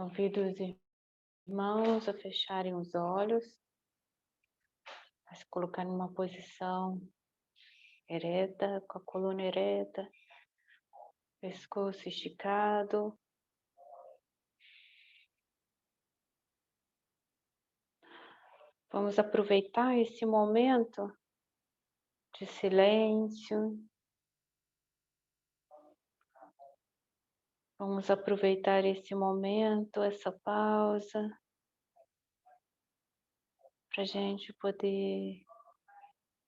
Convido os irmãos a fecharem os olhos, a se colocar numa posição ereta, com a coluna ereta, pescoço esticado. Vamos aproveitar esse momento de silêncio. Vamos aproveitar esse momento, essa pausa, para a gente poder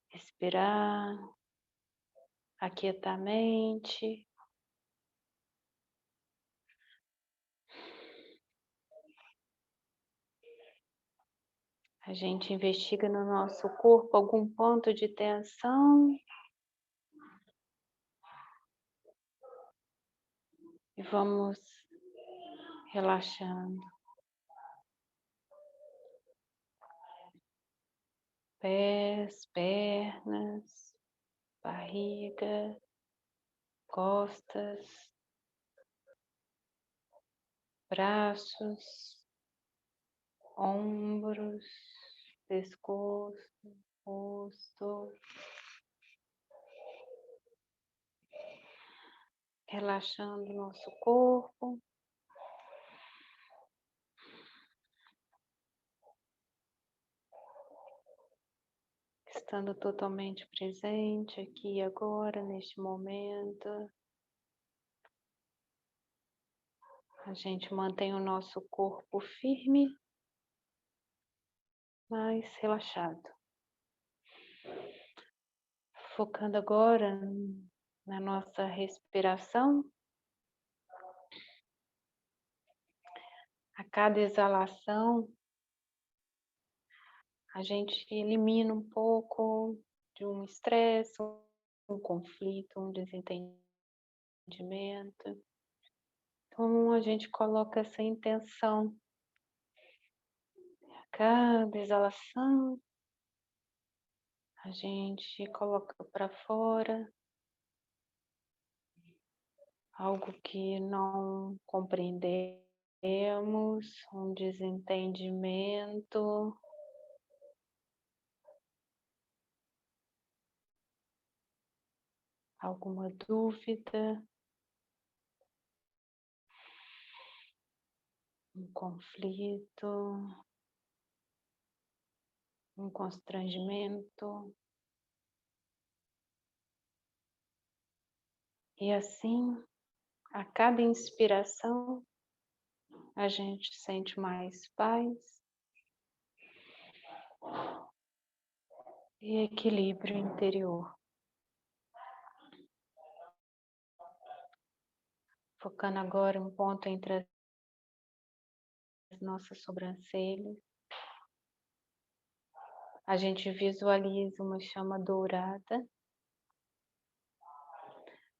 respirar, aquietar a mente. A gente investiga no nosso corpo algum ponto de tensão e vamos relaxando. Pés, pernas, barriga, costas, braços, ombros, pescoço, rosto. Relaxando o nosso corpo. Estando totalmente presente aqui e agora, neste momento. A gente mantém o nosso corpo firme, mas relaxado. Focando agora na nossa respiração. A cada exalação, a gente elimina um pouco de um estresse, um conflito, um desentendimento. Então a gente coloca essa intenção. A cada exalação, a gente coloca para fora algo que não compreendemos, um desentendimento, alguma dúvida, um conflito, um constrangimento. E assim, a cada inspiração, a gente sente mais paz e equilíbrio interior. Focando agora um ponto entre as nossas sobrancelhas. A gente visualiza uma chama dourada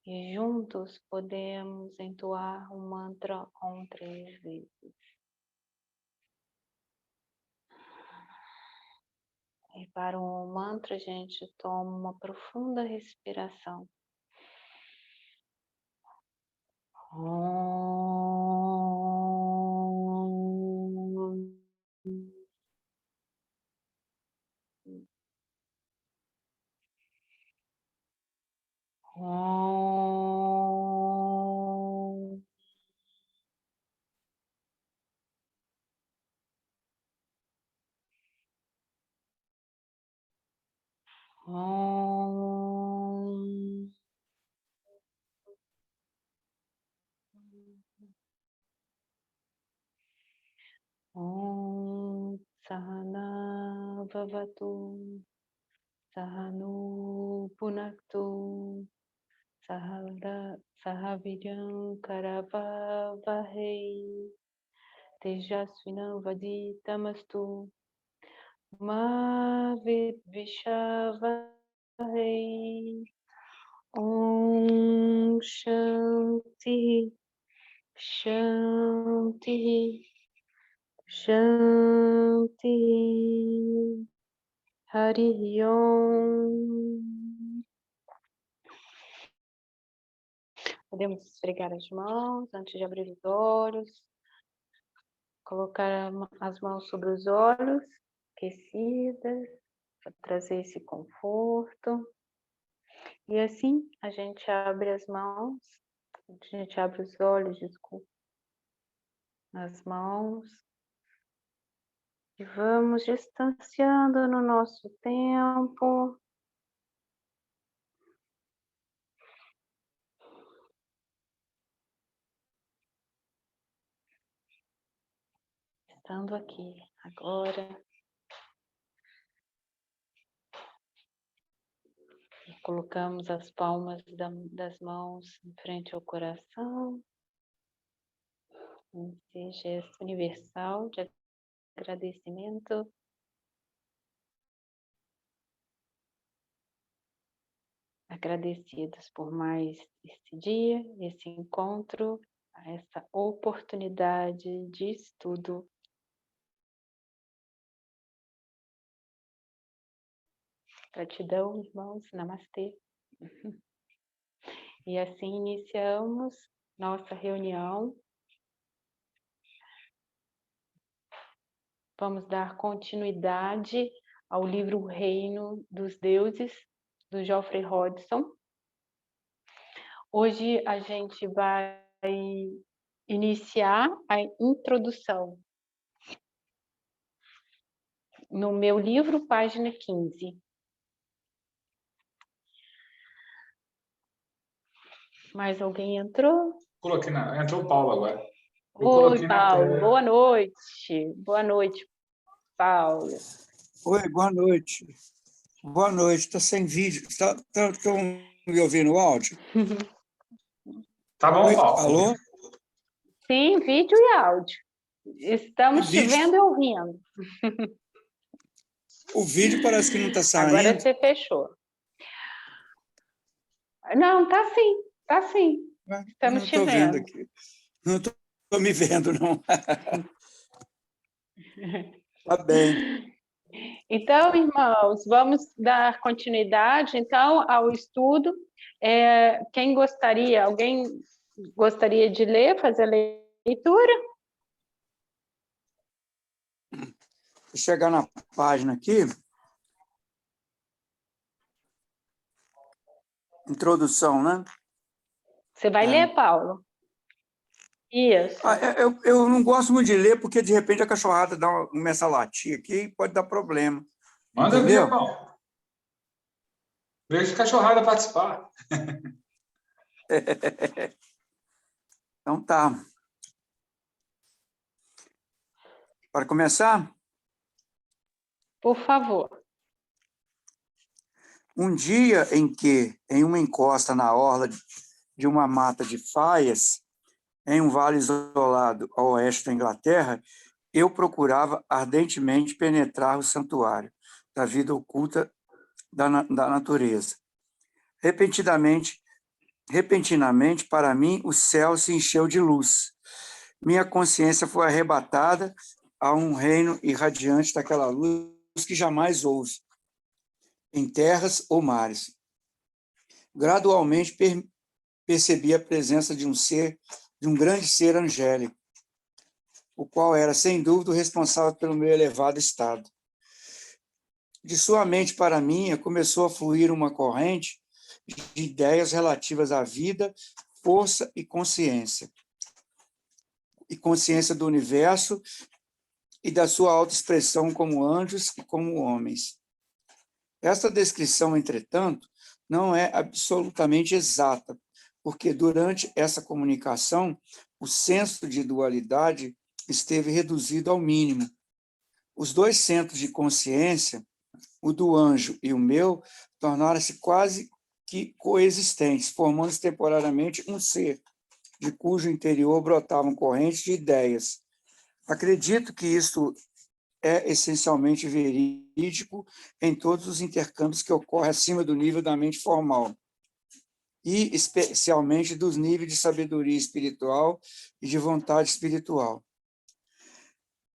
e juntos podemos entoar um mantra Om 3 vezes. E para o mantra a gente toma uma profunda respiração. Om. Om. Om. Om. Sahana Bhavatu. Sahanu Punaktu. Sahavidyam Karavavahai. Tejasvinam Vaditamastu. Ma Vidvishavahai. Om Shanti. Shanti. Shanti. Hari Om. Podemos esfregar as mãos antes de abrir os olhos. Colocar as mãos sobre os olhos, aquecidas, para trazer esse conforto. E assim a gente abre as mãos, a gente abre os olhos, desculpa, as mãos. E vamos distanciando no nosso tempo. Estando aqui, agora. E colocamos as palmas das mãos em frente ao coração. Esse gesto universal de agradecimento. Agradecidos por mais esse dia, esse encontro, essa oportunidade de estudo. Gratidão, irmãos. Namastê. E assim iniciamos nossa reunião. Vamos dar continuidade ao livro O Reino dos Deuses, do Geoffrey Hodgson. Hoje a gente vai iniciar a introdução. No meu livro, página 15. Mais alguém entrou? Entrou o Paulo agora. Oi, Paulo, boa noite. Boa noite, Paulo. Oi, boa noite. Boa noite, está sem vídeo. Estão me ouvindo o áudio? Tá bom, Oi, Paulo. alô? Sim, vídeo e áudio. Estamos te vendo e ouvindo. O vídeo parece que não está saindo. Agora você fechou. Não, tá sim, tá sim. Estamos te vendo. Aqui. Não estou me vendo, não. Tá bem. Então, irmãos, vamos dar continuidade, então, ao estudo. Quem gostaria, alguém gostaria de ler, fazer a leitura? Vou chegar na página aqui. Introdução, né? Você vai ler, Paulo? Isso. Eu não gosto muito de ler, porque, de repente, a cachorrada começa a latir aqui e pode dar problema. Manda ver, Paulo. Deixa a cachorrada participar. Então tá. Para começar? Por favor. Um dia em que, em uma encosta na orla de uma mata de faias, em um vale isolado ao oeste da Inglaterra, eu procurava ardentemente penetrar o santuário da vida oculta da natureza. Repentinamente, para mim, o céu se encheu de luz. Minha consciência foi arrebatada a um reino irradiante daquela luz que jamais houve, em terras ou mares. Gradualmente percebi a presença de um grande ser angélico, o qual era, sem dúvida, o responsável pelo meu elevado estado. De sua mente para a minha começou a fluir uma corrente de ideias relativas à vida, força e consciência do universo e da sua autoexpressão como anjos e como homens. Esta descrição, entretanto, não é absolutamente exata, porque durante essa comunicação o senso de dualidade esteve reduzido ao mínimo. Os dois centros de consciência, o do anjo e o meu, tornaram-se quase que coexistentes, formando temporariamente um ser, de cujo interior brotavam correntes de ideias. Acredito que isto é essencialmente verídico em todos os intercâmbios que ocorrem acima do nível da mente formal, e especialmente dos níveis de sabedoria espiritual e de vontade espiritual.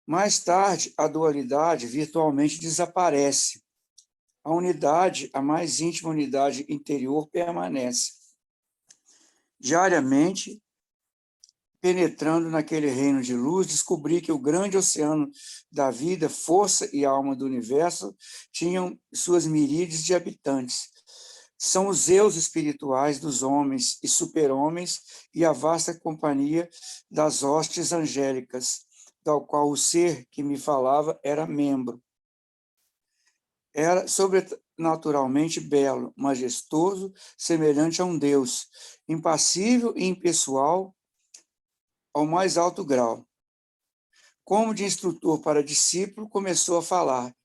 Mais tarde, a dualidade virtualmente desaparece. A unidade, a mais íntima unidade interior, permanece. Diariamente, penetrando naquele reino de luz, descobri que o grande oceano da vida, força e alma do universo, tinham suas miríades de habitantes. São os eus espirituais dos homens e super-homens e a vasta companhia das hostes angélicas, da qual o ser que me falava era membro. Era sobrenaturalmente belo, majestoso, semelhante a um deus, impassível e impessoal ao mais alto grau. Como de instrutor para discípulo, começou a falar,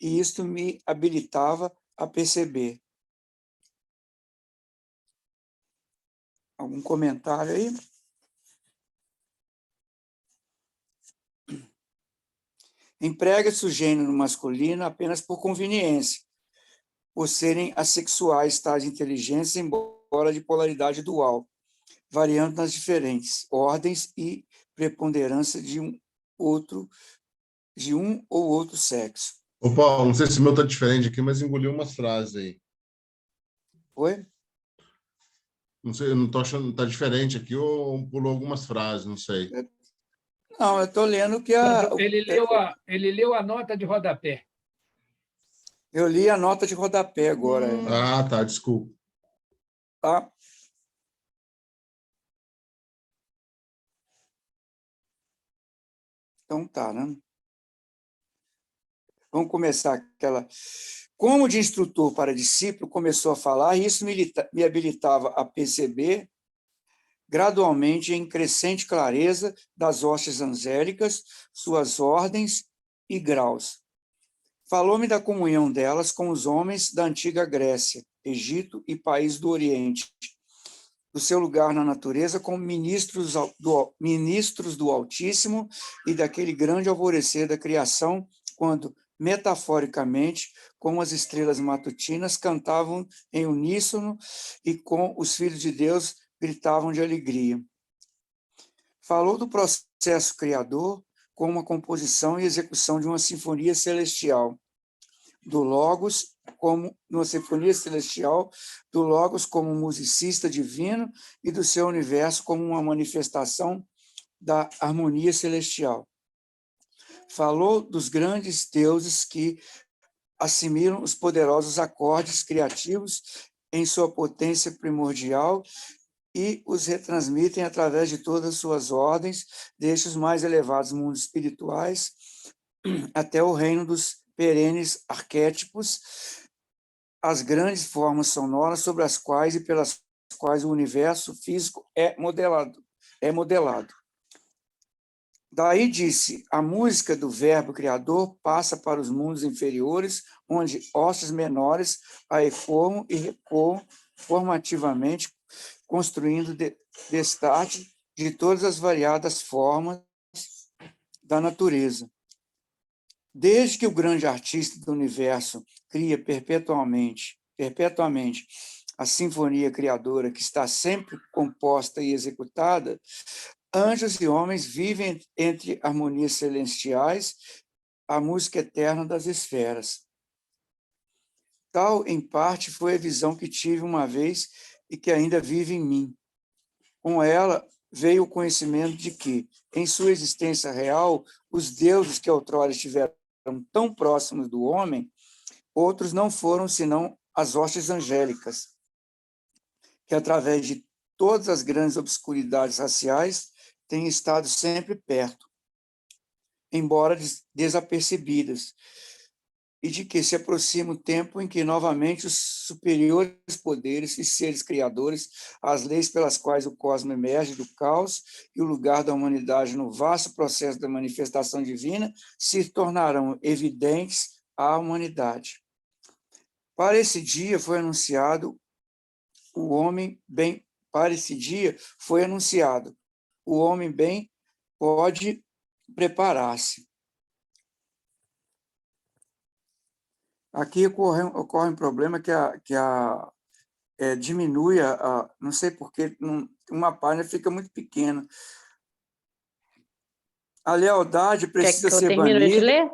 e isto me habilitava a perceber. Algum comentário aí? Emprega-se o gênero masculino apenas por conveniência, por serem assexuais tais inteligências, embora de polaridade dual, variando nas diferentes ordens e preponderância de um ou outro sexo. Ô, Paulo, não sei se o meu está diferente aqui, mas engoliu umas frases aí. Oi? Não sei, eu não estou achando, está diferente aqui ou pulou algumas frases, não sei. Não, eu estou lendo que Ele leu a nota de rodapé. eu li a nota de rodapé agora. Ah, tá, desculpa. Tá? Então tá, né? Vamos começar aquela... Como de instrutor para discípulo, começou a falar, e isso me habilitava a perceber gradualmente em crescente clareza das hostes angélicas, suas ordens e graus. Falou-me da comunhão delas com os homens da antiga Grécia, Egito e país do Oriente, do seu lugar na natureza como ministros do Altíssimo e daquele grande alvorecer da criação, quando, metaforicamente, como as estrelas matutinas cantavam em uníssono e com os filhos de Deus gritavam de alegria. Falou do processo criador como uma composição e execução de uma sinfonia celestial, do Logos como numa sinfonia celestial, do Logos como musicista divino e do seu universo como uma manifestação da harmonia celestial. Falou dos grandes deuses que assimilam os poderosos acordes criativos em sua potência primordial e os retransmitem através de todas as suas ordens, desde os mais elevados mundos espirituais até o reino dos perenes arquétipos, as grandes formas sonoras sobre as quais e pelas quais o universo físico é modelado. Daí disse, a música do verbo criador passa para os mundos inferiores, onde hostes menores a ecoam e recuam formativamente, construindo destaque de todas as variadas formas da natureza. Desde que o grande artista do universo cria perpetuamente a sinfonia criadora que está sempre composta e executada, anjos e homens vivem entre harmonias celestiais, a música eterna das esferas. Tal, em parte, foi a visão que tive uma vez e que ainda vive em mim. Com ela veio o conhecimento de que, em sua existência real, os deuses que outrora estiveram tão próximos do homem, outros não foram senão as hostes angélicas, que, através de todas as grandes obscuridades raciais, têm estado sempre perto, embora desapercebidas, e de que se aproxima o tempo em que, novamente, os superiores poderes e seres criadores, as leis pelas quais o cosmos emerge do caos e o lugar da humanidade no vasto processo da manifestação divina, se tornarão evidentes à humanidade. Para esse dia foi anunciado o homem bem pode preparar-se. Aqui ocorre um problema diminui não sei porquê, uma página fica muito pequena. A lealdade precisa ser banida. Quer que eu termine de ler?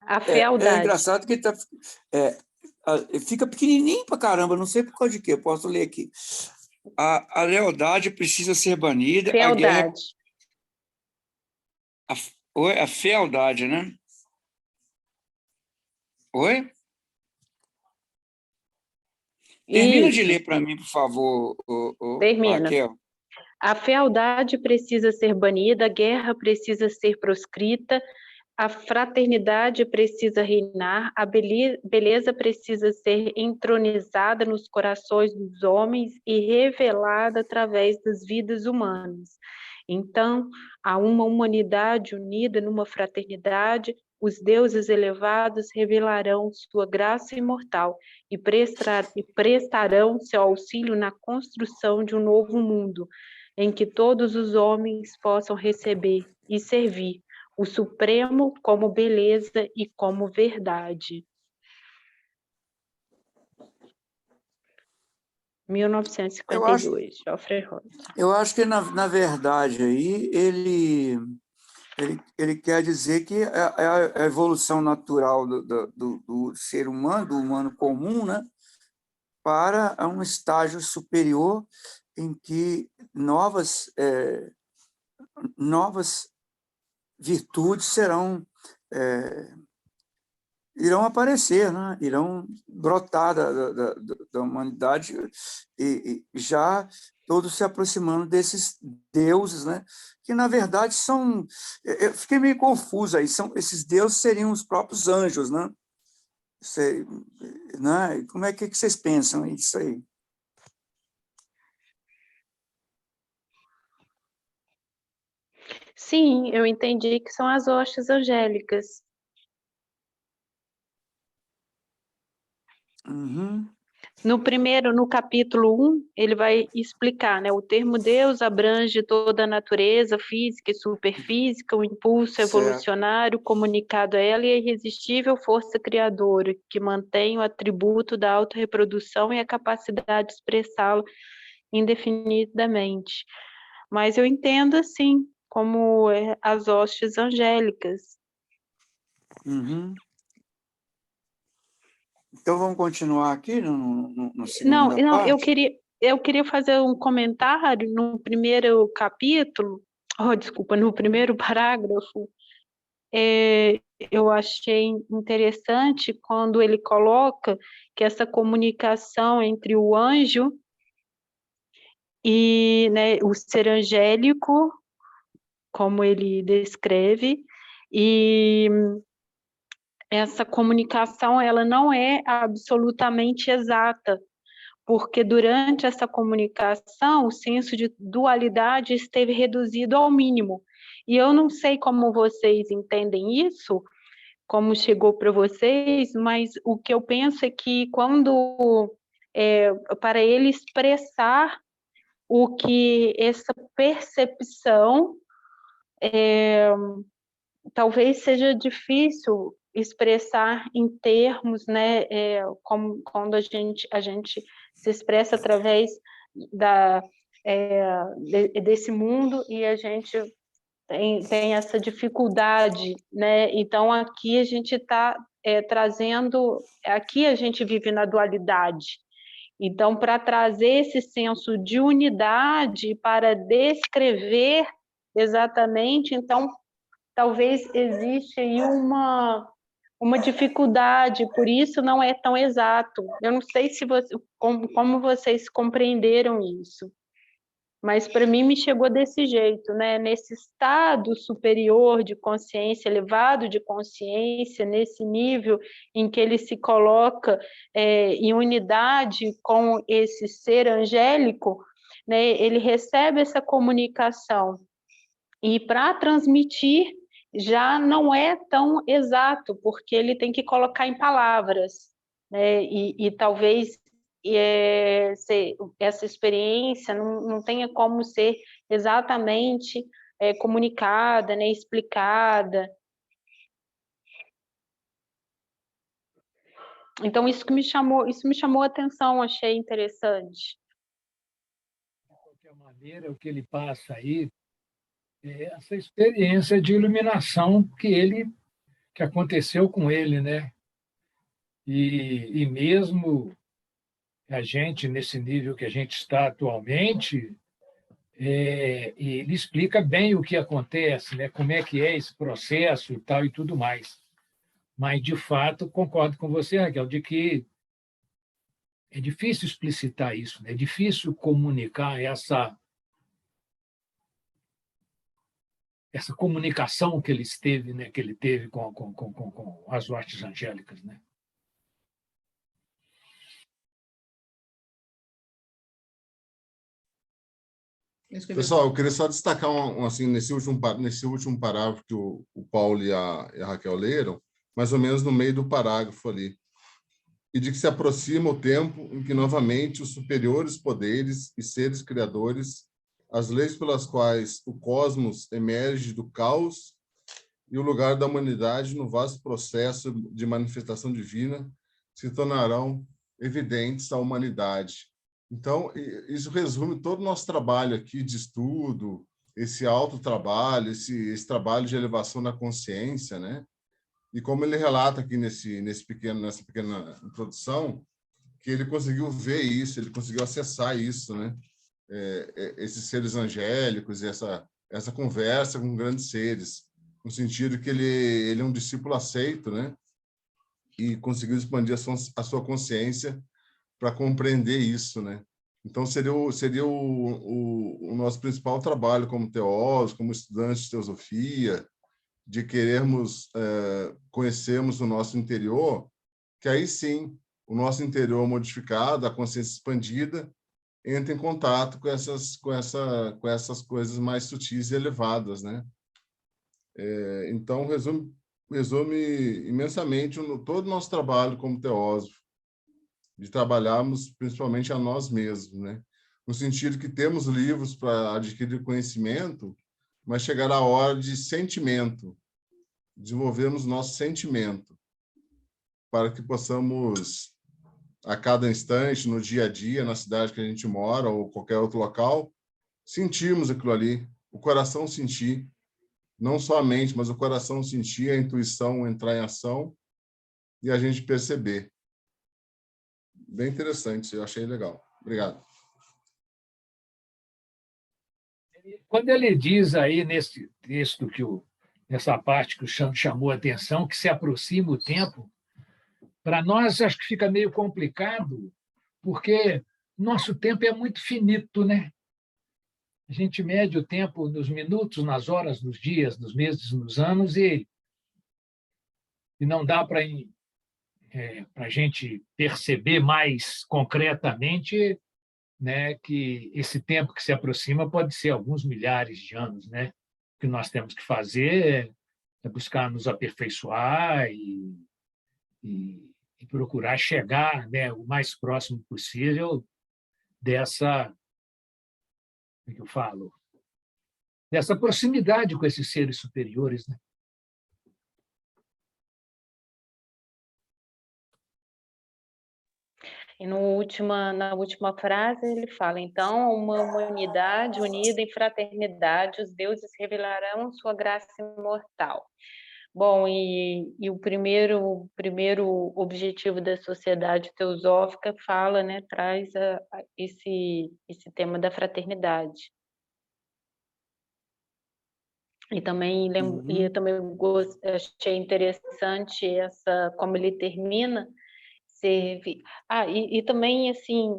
A fealdade. É engraçado que fica pequenininho pra caramba, não sei por causa de quê, eu posso ler aqui. A lealdade precisa ser banida, a guerra... Fealdade. Oi? A fealdade, né? Oi? Termina de Isso, ler para mim, por favor, termina. Raquel. A fealdade precisa ser banida, a guerra precisa ser proscrita, a fraternidade precisa reinar, a beleza precisa ser entronizada nos corações dos homens e revelada através das vidas humanas. Então, há uma humanidade unida numa fraternidade, os deuses elevados revelarão sua graça imortal e prestarão seu auxílio na construção de um novo mundo, em que todos os homens possam receber e servir o Supremo como beleza e como verdade. 1952, Geoffrey Rosa. Eu acho que, na verdade, aí ele quer dizer que é a evolução natural do ser humano, do humano comum, né, para um estágio superior em que novas virtudes irão aparecer, né? Irão brotar da humanidade e já todos se aproximando desses deuses, né? Que, na verdade, são... Eu fiquei meio confuso aí. Esses deuses seriam os próprios anjos, né? Né? Como é que vocês pensam isso aí? Sim, eu entendi que são as hostes angélicas. Uhum. No capítulo 1, ele vai explicar, né? O termo Deus abrange toda a natureza física e superfísica, o impulso evolucionário comunicado a ela e a irresistível força criadora, que mantém o atributo da autorreprodução e a capacidade de expressá-lo indefinidamente. Mas eu entendo, assim, como as hostes angélicas. Uhum. Então, vamos continuar aqui no segunda Não, parte? eu queria fazer um comentário no primeiro capítulo, desculpa, no primeiro parágrafo. Eu achei interessante quando ele coloca que essa comunicação entre o anjo e, né, o ser angélico, como ele descreve, e essa comunicação ela não é absolutamente exata, porque durante essa comunicação o senso de dualidade esteve reduzido ao mínimo. E eu não sei como vocês entendem isso, como chegou para vocês, mas o que eu penso é que para ele expressar o que essa percepção, talvez seja difícil expressar em termos, né, como quando a gente se expressa através desse mundo e a gente tem essa dificuldade, né? Então aqui a gente está trazendo, aqui a gente vive na dualidade. Então, para trazer esse senso de unidade, para descrever exatamente, então talvez existe aí uma dificuldade, por isso não é tão exato. Eu não sei se como vocês compreenderam isso, mas para mim me chegou desse jeito, né? Nesse estado superior de consciência, elevado de consciência, nesse nível em que ele se coloca em unidade com esse ser angélico, né? Ele recebe essa comunicação e para transmitir já não é tão exato, porque ele tem que colocar em palavras, né? E talvez essa experiência não tenha como ser exatamente comunicada, né, explicada. Então isso me chamou a atenção, achei interessante. De qualquer maneira, o que ele passa aí é essa experiência de iluminação que aconteceu com ele, né? E mesmo a gente, nesse nível que a gente está atualmente, ele explica bem o que acontece, né? Como é que é esse processo e tal e tudo mais. Mas, de fato, concordo com você, Raquel, de que é difícil explicitar isso, né? É difícil comunicar essa comunicação que ele teve com as hostes angélicas, né? Pessoal, eu queria só destacar assim, nesse último parágrafo que o Paulo e a Raquel leram, mais ou menos no meio do parágrafo ali, e de que se aproxima o tempo em que novamente os superiores poderes e seres criadores, as leis pelas quais o cosmos emerge do caos e o lugar da humanidade no vasto processo de manifestação divina se tornarão evidentes à humanidade. Então, isso resume todo o nosso trabalho aqui de estudo, esse autotrabalho, esse trabalho de elevação da consciência, né? E como ele relata aqui nessa pequena introdução, que ele conseguiu ver isso, ele conseguiu acessar isso, né? Esses seres angélicos, essa conversa com grandes seres, no sentido que ele é um discípulo aceito, né? E conseguiu expandir a sua consciência para compreender isso, né? Então, seria o nosso principal trabalho como teólogos, como estudantes de teosofia, de querermos conhecermos o nosso interior, que aí sim, o nosso interior modificado, a consciência expandida, entra em contato com essas coisas mais sutis e elevadas, né? Então, resume imensamente todo o nosso trabalho como teósofo, de trabalharmos principalmente a nós mesmos, né? No sentido que temos livros para adquirir conhecimento, mas chegará a hora de sentimento, desenvolvermos nosso sentimento, para que possamos, a cada instante, no dia a dia, na cidade que a gente mora ou qualquer outro local, sentirmos aquilo ali, o coração sentir, não só a mente, mas o coração sentir, a intuição entrar em ação e a gente perceber. Bem interessante, eu achei legal. Obrigado. Quando ele diz aí nesse texto, nessa parte que o Xan chamou a atenção, que se aproxima o tempo, para nós acho que fica meio complicado, porque nosso tempo é muito finito, né? A gente mede o tempo nos minutos, nas horas, nos dias, nos meses, nos anos, e não dá para a gente perceber mais concretamente, né, que esse tempo que se aproxima pode ser alguns milhares de anos, né? O que nós temos que fazer é buscar nos aperfeiçoar e procurar chegar, né, o mais próximo possível dessa, como é que eu falo, dessa proximidade com esses seres superiores, né? E na última frase ele fala, então, uma humanidade unida em fraternidade, os deuses revelarão sua graça imortal. Bom, e o primeiro objetivo da sociedade teosófica fala, né, traz esse tema da fraternidade. E também eu também achei interessante como ele termina, servir. E também assim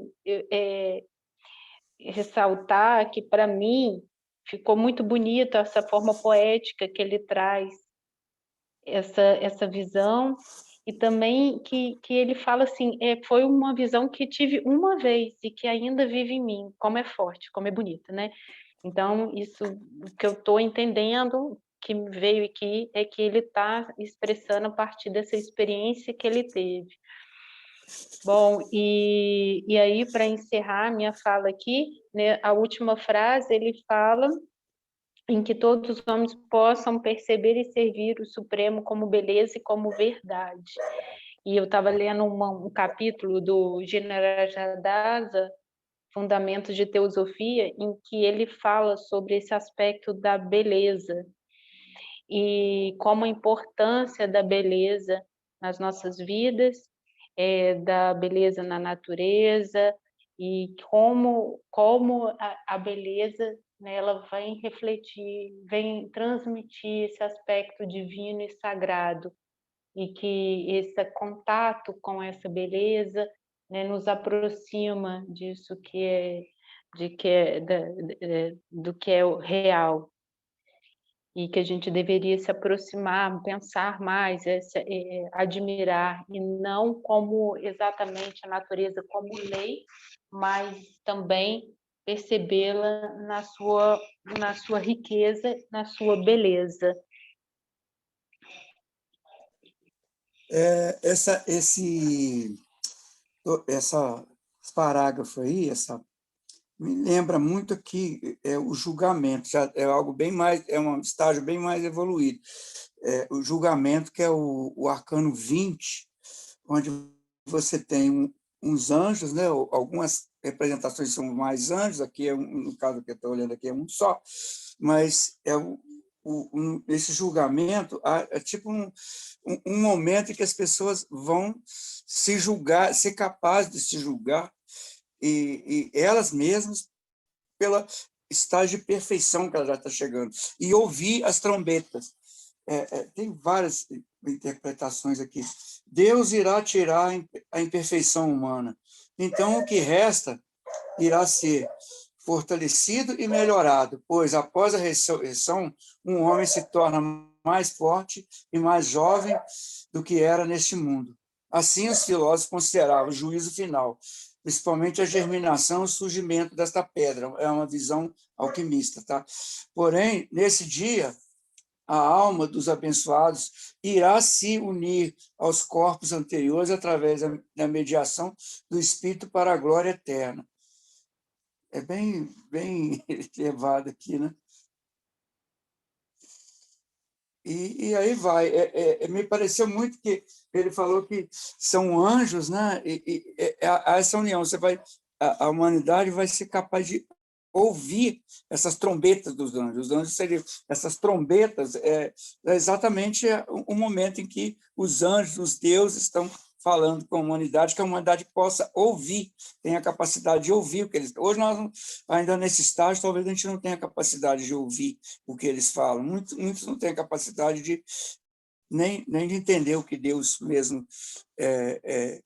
ressaltar que para mim ficou muito bonita essa forma poética que ele traz, essa visão, e também que ele fala assim, foi uma visão que tive uma vez e que ainda vive em mim, como é forte, como é bonita, né? Então, isso que eu estou entendendo, que me veio aqui, é que ele está expressando a partir dessa experiência que ele teve. Bom, e aí, para encerrar minha fala aqui, né, a última frase, ele fala em que todos os homens possam perceber e servir o Supremo como beleza e como verdade. E eu estava lendo um capítulo do Generajadasa, Fundamentos de Teosofia, em que ele fala sobre esse aspecto da beleza e como a importância da beleza nas nossas vidas da beleza na natureza, e como a beleza, né, ela vem refletir, vem transmitir esse aspecto divino e sagrado, e que esse contato com essa beleza, né, nos aproxima disso do que é o real, e que a gente deveria se aproximar, pensar mais, admirar, e não como exatamente a natureza como lei, mas também percebê-la na sua riqueza, na sua beleza. Esse parágrafo aí, me lembra muito aqui o julgamento, já é algo bem mais, é um estágio bem mais evoluído. O julgamento, que é o arcano 20, onde você tem uns anjos, né? Algumas representações são mais anjos, aqui no caso que eu estou olhando aqui é um só, mas esse julgamento é tipo um momento em que as pessoas vão se julgar, ser capazes de se julgar, e elas mesmas, pela estágio de perfeição que ela já está chegando, e ouvir as trombetas. Tem várias interpretações aqui. Deus irá tirar a imperfeição humana. Então, o que resta irá ser fortalecido e melhorado, pois, após a ressurreição, um homem se torna mais forte e mais jovem do que era neste mundo. Assim, os filósofos consideravam o juízo final, principalmente a germinação e o surgimento desta pedra. É uma visão alquimista, tá? Porém, nesse dia, a alma dos abençoados irá se unir aos corpos anteriores através da mediação do Espírito para a glória eterna. É bem elevado aqui, né? E aí vai. Me pareceu muito que ele falou que são anjos, né? Essa união, a humanidade vai ser capaz de ouvir essas trombetas dos anjos. Os anjos seriam essas trombetas, exatamente o momento em que os anjos, os deuses, estão falando com a humanidade, que a humanidade possa ouvir, tenha a capacidade de ouvir o que eles... Hoje, nós, ainda nesse estágio, talvez a gente não tenha a capacidade de ouvir o que eles falam. Muitos não têm a capacidade de nem de entender o que Deus mesmo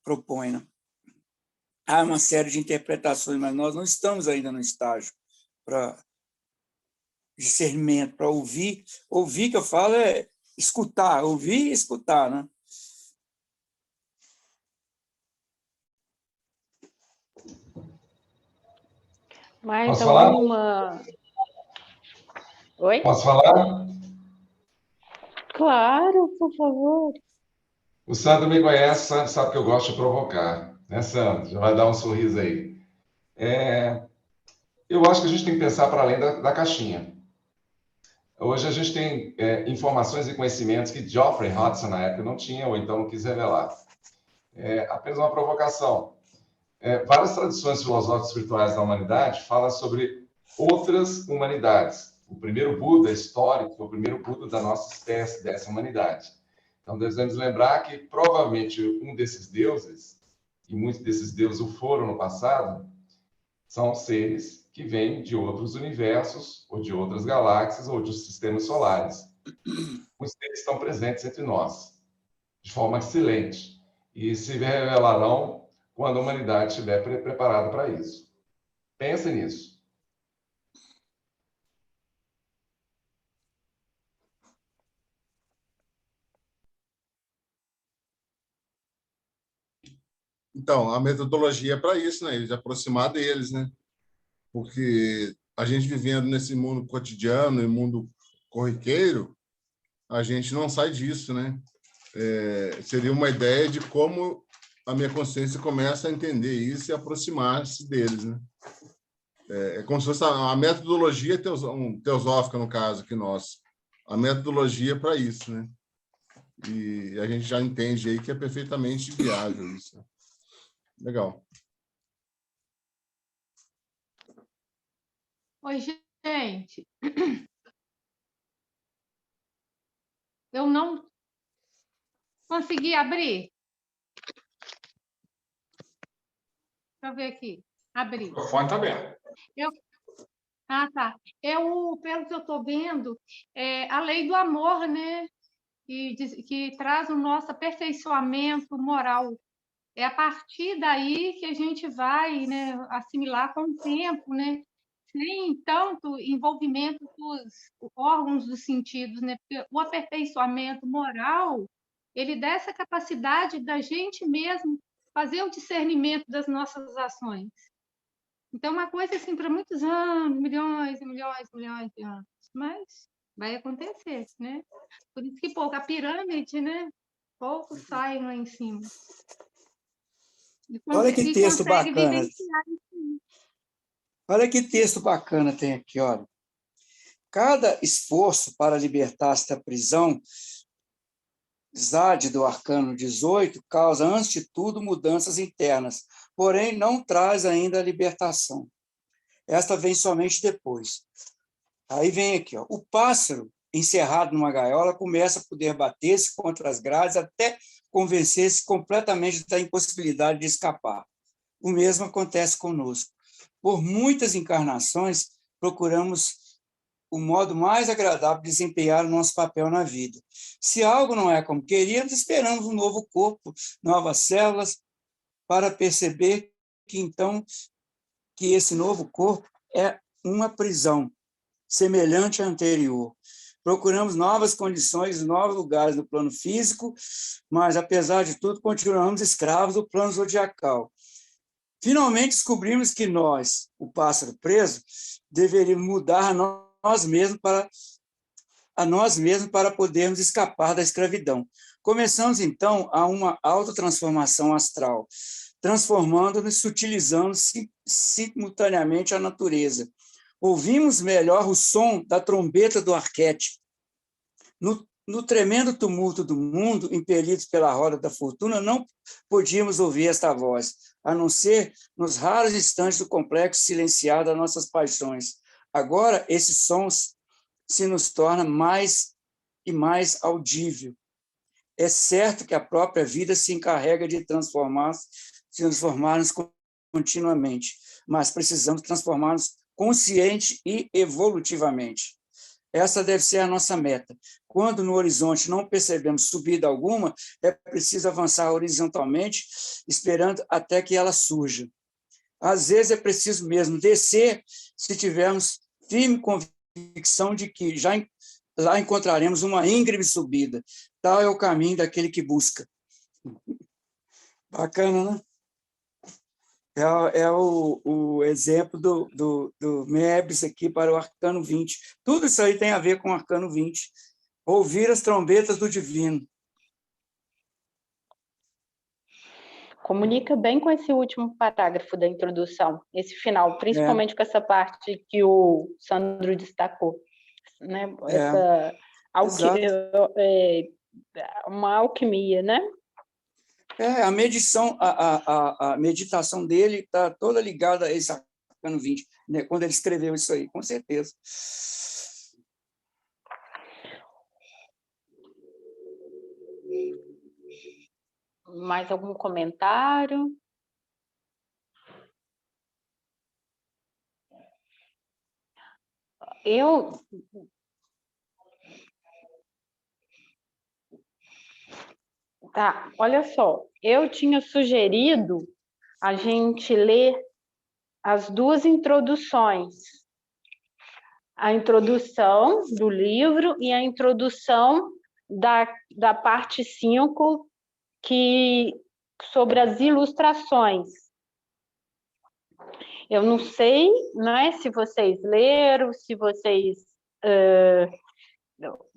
propõe, né? Há uma série de interpretações, mas nós não estamos ainda no estágio para discernimento, para ouvir. Ouvir, que eu falo, é escutar, ouvir e escutar, né? Mais Posso falar? alguma... Oi? Posso falar? Claro, por favor. O Sandro me conhece, sabe que eu gosto de provocar, né, Sandro? Já vai dar um sorriso aí. Eu acho que a gente tem que pensar para além da caixinha. Hoje a gente tem informações e conhecimentos que Geoffrey Hudson, na época, não tinha, ou então não quis revelar. Apenas uma provocação. Várias tradições filosóficas e espirituais da humanidade falam sobre outras humanidades. O primeiro Buda histórico foi o primeiro Buda da nossa espécie, dessa humanidade. Então, devemos lembrar que, provavelmente, um desses deuses, e muitos desses deuses o foram no passado, são seres que vêm de outros universos, ou de outras galáxias, ou de sistemas solares. Muitos deles estão presentes entre nós, de forma excelente, e se revelarão quando a humanidade estiver preparada para isso. Pense nisso. Então, a metodologia é para isso, né? De aproximar deles, né? Porque a gente vivendo nesse mundo cotidiano e mundo corriqueiro, a gente não sai disso, né? Seria uma ideia de como a minha consciência começa a entender isso e aproximar-se deles, né? É como se fosse a metodologia teosófica, no caso aqui nosso. A metodologia para isso, né? E a gente já entende aí que é perfeitamente viável isso. Legal. Oi, gente. Eu não consegui abrir. eu ver aqui. Abrir. O microfone está aberto. Ah, tá. Pelo que eu estou vendo, a lei do amor, né? Que traz o nosso aperfeiçoamento moral. É a partir daí que a gente vai, né, assimilar com o tempo, né? Sem tanto envolvimento dos órgãos dos sentidos, né? Porque o aperfeiçoamento moral, ele dá essa capacidade da gente mesmo fazer o discernimento das nossas ações. Então, uma coisa assim, para muitos anos, milhões e milhões e milhões de anos, mas vai acontecer, né? Por isso que pouco, a pirâmide, né? Pouco saem lá em cima. Olha que texto bacana. Vivenciar isso. Olha que texto bacana tem aqui, olha. Cada esforço para libertar-se da prisão, Zad do Arcano 18, causa, antes de tudo, mudanças internas, porém não traz ainda a libertação. Esta vem somente depois. Aí vem aqui, ó. O pássaro, encerrado numa gaiola, começa a poder bater-se contra as grades até convencer-se completamente da impossibilidade de escapar. O mesmo acontece conosco. Por muitas encarnações, procuramos o modo mais agradável de desempenhar o nosso papel na vida. Se algo não é como queríamos, esperamos um novo corpo, novas células, para perceber que, então, que esse novo corpo é uma prisão, semelhante à anterior. Procuramos novas condições, novos lugares no plano físico, mas, apesar de tudo, continuamos escravos do plano zodiacal. Finalmente descobrimos que nós, o pássaro preso, deveríamos mudar a nós mesmos para podermos escapar da escravidão. Começamos, então, a uma autotransformação astral, transformando-nos, sutilizando simultaneamente a natureza. Ouvimos melhor o som da trombeta do arquétipo. No tremendo tumulto do mundo, impelidos pela roda da fortuna, não podíamos ouvir esta voz, a não ser nos raros instantes do complexo silenciar das nossas paixões. Agora, esse som se nos torna mais e mais audível. É certo que a própria vida se encarrega de transformar-nos continuamente, mas precisamos transformar-nos consciente e evolutivamente. Essa deve ser a nossa meta. Quando no horizonte não percebemos subida alguma, é preciso avançar horizontalmente, esperando até que ela surja. Às vezes é preciso mesmo descer, se tivermos firme convicção de que já lá encontraremos uma íngreme subida. Tal é o caminho daquele que busca. Bacana, né? É o exemplo do Mebs aqui para o Arcano 20. Tudo isso aí tem a ver com o Arcano 20. Ouvir as trombetas do divino. Comunica bem com esse último parágrafo da introdução, esse final, principalmente com essa parte que o Sandro destacou, né? Essa uma alquimia, né? A meditação dele está toda ligada a esse Arcano 20, né? Quando ele escreveu isso aí, com certeza. Mais algum comentário? Tá, olha só, eu tinha sugerido a gente ler as duas introduções. A introdução do livro e a introdução da parte 5, sobre as ilustrações. Eu não sei, né, se vocês leram, se vocês... o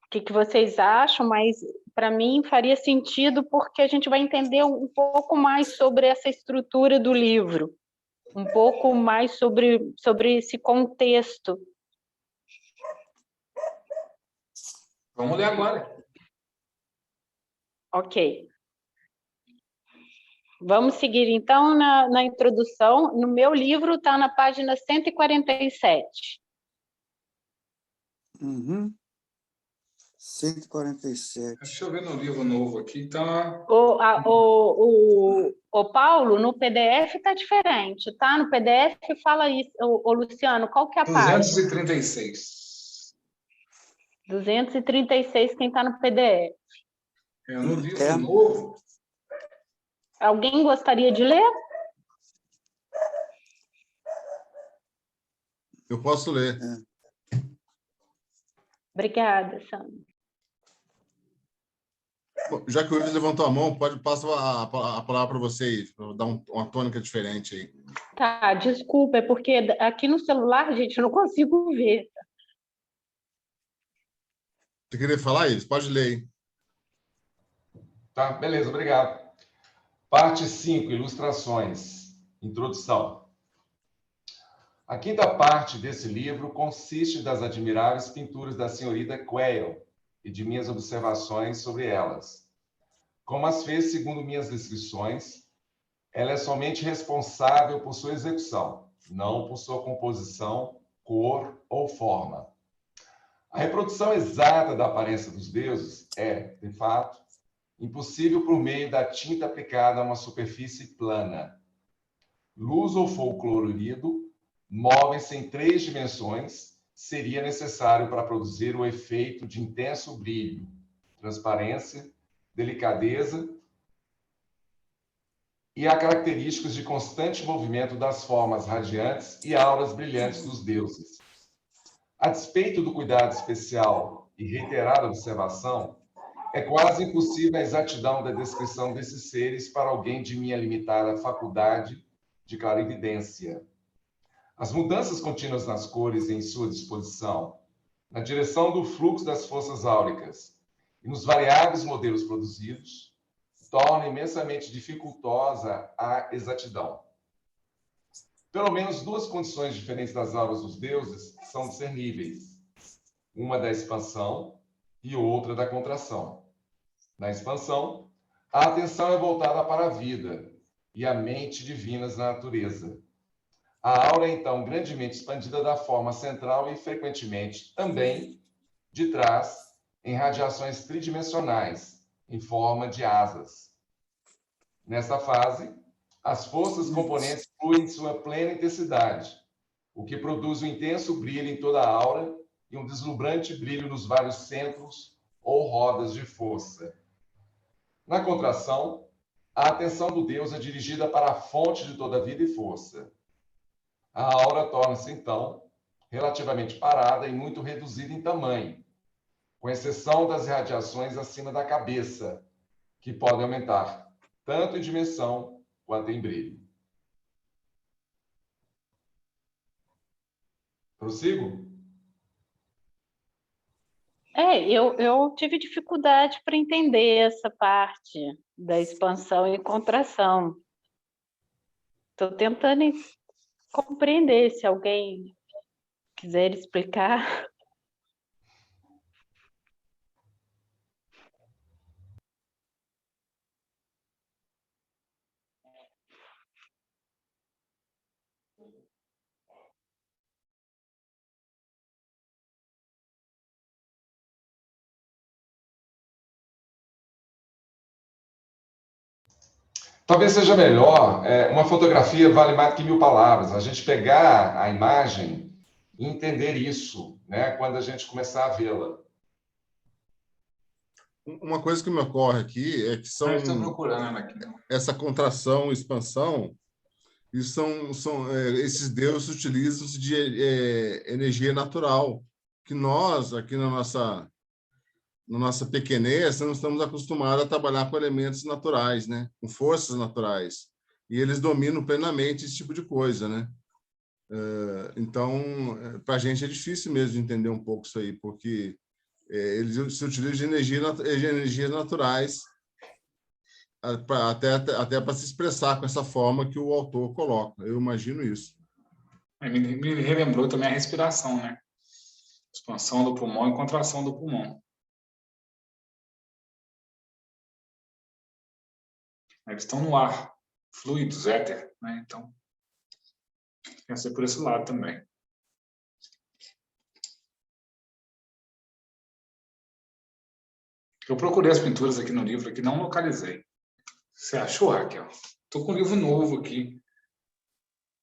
que vocês acham, mas para mim faria sentido porque a gente vai entender um pouco mais sobre essa estrutura do livro, um pouco mais sobre esse contexto. Vamos ler agora. Ok. Vamos seguir, então, na introdução. No meu livro está na página 147. 147. Deixa eu ver no livro novo aqui, tá? O Paulo, no PDF está diferente, tá? No PDF fala isso. O Luciano, qual que é a página? 236. 236, quem está no PDF. No livro novo. Alguém gostaria de ler? Eu posso ler. Obrigada, Sandra. Bom, já que o Ives levantou a mão, passar a palavra para você, para dar uma tônica diferente aí. Tá, desculpa, é porque aqui no celular, gente, eu não consigo ver. Você queria falar, Ives? Pode ler aí. Tá, beleza, obrigado. Parte 5, ilustrações. Introdução. A quinta parte desse livro consiste das admiráveis pinturas da senhorita Quayle e de minhas observações sobre elas. Como as fez segundo minhas descrições, ela é somente responsável por sua execução, não por sua composição, cor ou forma. A reprodução exata da aparência dos deuses é, de fato, impossível por meio da tinta aplicada a uma superfície plana. Luz ou fogo colorido movem-se em 3 dimensões, seria necessário para produzir o efeito de intenso brilho, transparência, delicadeza e há características de constante movimento das formas radiantes e auras brilhantes dos deuses. A despeito do cuidado especial e reiterada observação, é quase impossível a exatidão da descrição desses seres para alguém de minha limitada faculdade de clarividência. As mudanças contínuas nas cores em sua disposição, na direção do fluxo das forças áuricas e nos variados modelos produzidos, tornam imensamente dificultosa a exatidão. Pelo menos 2 condições diferentes das auras dos deuses são discerníveis, uma da expansão e outra da contração. Na expansão, a atenção é voltada para a vida e a mente divinas na natureza. A aura é, então, grandemente expandida da forma central e, frequentemente, também de trás, em radiações tridimensionais, em forma de asas. Nessa fase, as forças componentes fluem em sua plena intensidade, o que produz um intenso brilho em toda a aura e um deslumbrante brilho nos vários centros ou rodas de força. Na contração, a atenção do Deus é dirigida para a fonte de toda vida e força. A aura torna-se, então, relativamente parada e muito reduzida em tamanho, com exceção das irradiações acima da cabeça, que podem aumentar tanto em dimensão quanto em brilho. Prossigo? Eu tive dificuldade para entender essa parte da expansão e contração. Estou tentando compreender, se alguém quiser explicar. Talvez seja melhor, uma fotografia vale mais do que 1000 palavras. A gente pegar a imagem e entender isso, né, quando a gente começar a vê-la. Uma coisa que me ocorre aqui é que Estou procurando aqui. essa contração e expansão, e esses deuses utilizam de energia natural, que nós, aqui na nossa pequenez, não estamos acostumados a trabalhar com elementos naturais, né? Com forças naturais. E eles dominam plenamente esse tipo de coisa, né? Então, para a gente é difícil mesmo de entender um pouco isso aí, porque eles se utilizam de energias naturais até para se expressar com essa forma que o autor coloca. Eu imagino isso. Me relembrou também a respiração, né? Expansão do pulmão e contração do pulmão. Eles estão no ar, fluidos, éter, né? Então, pensei por esse lado também. Eu procurei as pinturas aqui no livro, aqui não localizei. Você achou, Raquel? Estou com um livro novo aqui.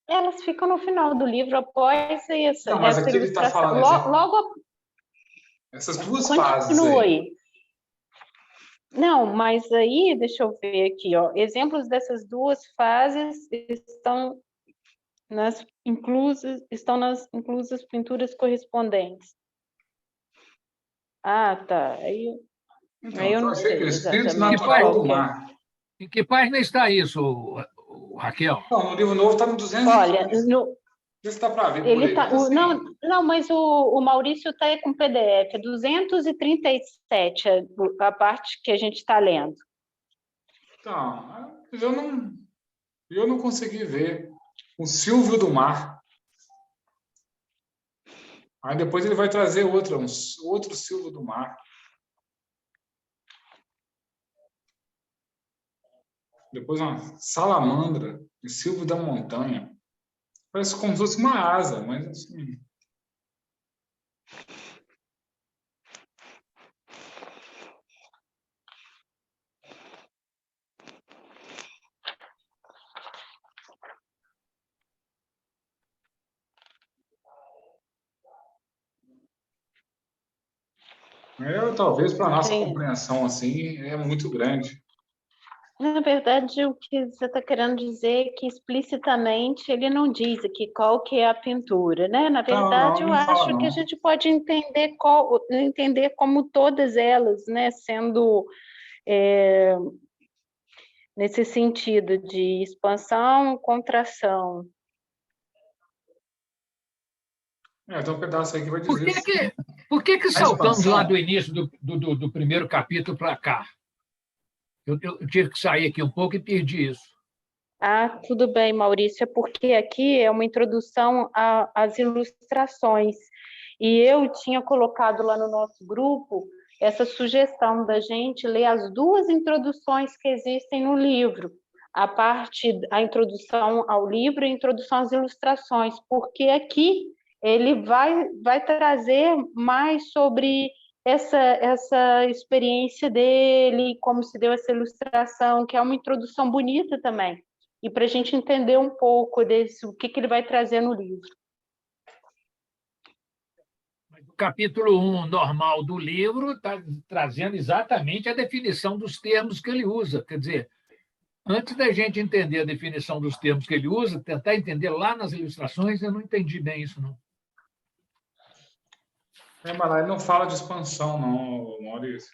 Elas ficam no final do livro após essa, Não, mas essa aqui ele está ilustração. falando Logo essas duas fases continua aí. aí. Não, mas aí, deixa eu ver aqui, ó. Exemplos dessas duas fases estão nas inclusas pinturas correspondentes. Ah, tá. Aí Então, eu eu não achei que sei o espírito exatamente natural do qual que é. mar. Em que página está isso, Raquel? Não, no livro novo está no 215. Olha, Vê se dá para ver por ele aí. tá, Mas, assim, não, mas o Maurício está com PDF, 237, a parte que a gente está lendo. então, eu não consegui ver. O Silvio do Mar. Aí depois ele vai trazer outro Silvio do Mar. Depois uma salamandra, o Silvio da Montanha. Parece como se fosse uma asa, mas assim... talvez para a nossa compreensão assim é muito grande. Na verdade, o que você está querendo dizer é que explicitamente ele não diz aqui qual que é a pintura, né? Na verdade, eu acho que a gente pode entender como todas elas, né, sendo nesse sentido de expansão, contração. Tem um pedaço aí que vai dizer. Por que saltamos lá do início do primeiro capítulo para cá? Eu tive que sair aqui um pouco e perdi isso. Ah, tudo bem, Maurício, é porque aqui é uma introdução às ilustrações. E eu tinha colocado lá no nosso grupo essa sugestão da gente ler as duas introduções que existem no livro. A introdução ao livro e a introdução às ilustrações, porque aqui ele vai trazer mais sobre essa experiência dele, como se deu essa ilustração, que é uma introdução bonita também, e para a gente entender um pouco o que ele vai trazer no livro. O capítulo 1 normal do livro está trazendo exatamente a definição dos termos que ele usa. Quer dizer, antes da gente entender a definição dos termos que ele usa, tentar entender lá nas ilustrações, eu não entendi bem isso, não. Mas lá ele não fala de expansão, não, Maurício.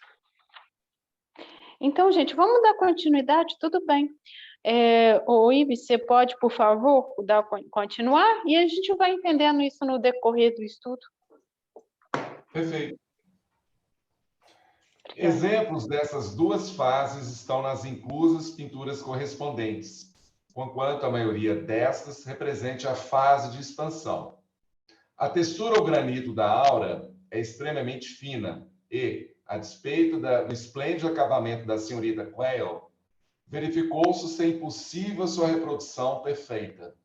Então, gente, vamos dar continuidade? Tudo bem. Ives, você pode, por favor, continuar? E a gente vai entendendo isso no decorrer do estudo. Perfeito. Exemplos dessas duas fases estão nas inclusas pinturas correspondentes, conquanto a maioria destas represente a fase de expansão. A textura ou granito da aura é extremamente fina e, a despeito do esplêndido acabamento da senhorita Quayle, verificou-se ser impossível sua reprodução perfeita.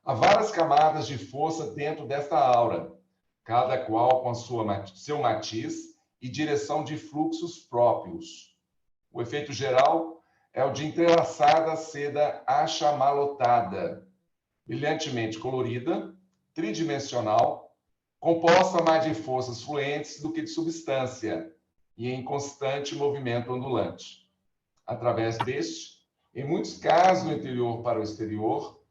Há várias camadas de força dentro desta aura, cada qual com seu matiz e direção de fluxos próprios. O efeito geral é o de entrelaçada seda achamalotada, brilhantemente colorida, tridimensional, composta mais de forças fluentes do que de substância e em constante movimento ondulante. Através deste, em muitos casos do interior para o exterior,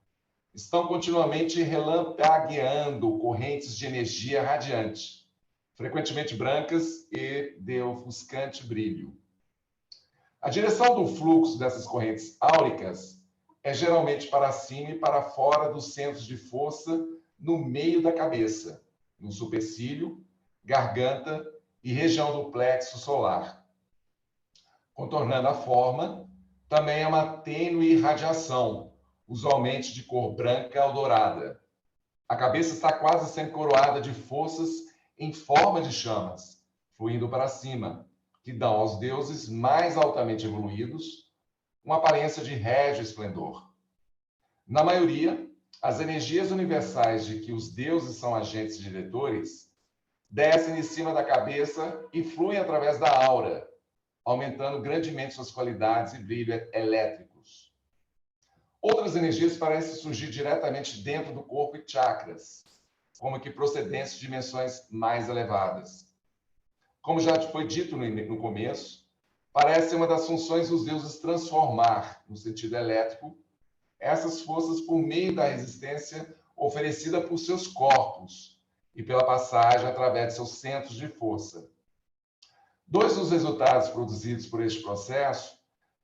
estão continuamente relampagueando correntes de energia radiante, frequentemente brancas e de ofuscante brilho. A direção do fluxo dessas correntes áuricas é geralmente para cima e para fora dos centros de força no meio da cabeça, no supercílio, garganta e região do plexo solar. Contornando a forma, também é uma tênue radiação, usualmente de cor branca ou dourada. A cabeça está quase sempre coroada de forças em forma de chamas, fluindo para cima, que dão aos deuses mais altamente evoluídos uma aparência de régio esplendor. Na maioria, as energias universais de que os deuses são agentes diretores descem de cima da cabeça e fluem através da aura, aumentando grandemente suas qualidades e brilho elétricos. Outras energias parecem surgir diretamente dentro do corpo e chakras, como que procedentes de dimensões mais elevadas. Como já foi dito no começo, parece uma das funções dos deuses transformar, no sentido elétrico, essas forças por meio da resistência oferecida por seus corpos e pela passagem através de seus centros de força. Dois dos resultados produzidos por este processo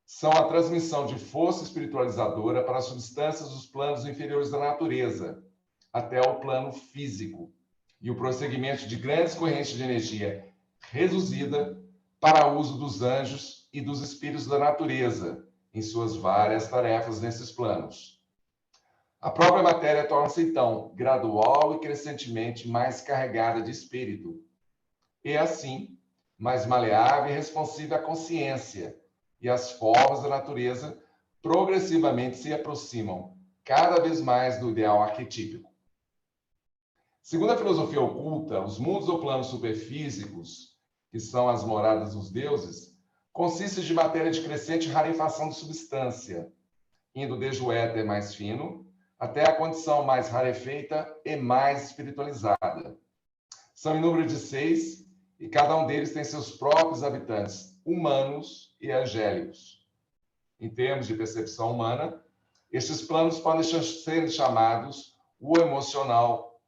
são a transmissão de força espiritualizadora para as substâncias dos planos inferiores da natureza, até o plano físico, e o prosseguimento de grandes correntes de energia reduzida para uso dos anjos e dos espíritos da natureza, em suas várias tarefas nesses planos. A própria matéria torna-se, então, gradual e crescentemente mais carregada de espírito, e assim, mais maleável e responsiva à consciência, e as formas da natureza progressivamente se aproximam cada vez mais do ideal arquetípico. Segundo a filosofia oculta, os mundos ou planos superfísicos, que são as moradas dos deuses, consistem de matéria de crescente rarefação de substância, indo desde o éter mais fino até a condição mais rarefeita e mais espiritualizada. São em número de 6, e cada um deles tem seus próprios habitantes, humanos e angélicos. Em termos de percepção humana, estes planos podem ser chamados o emocional,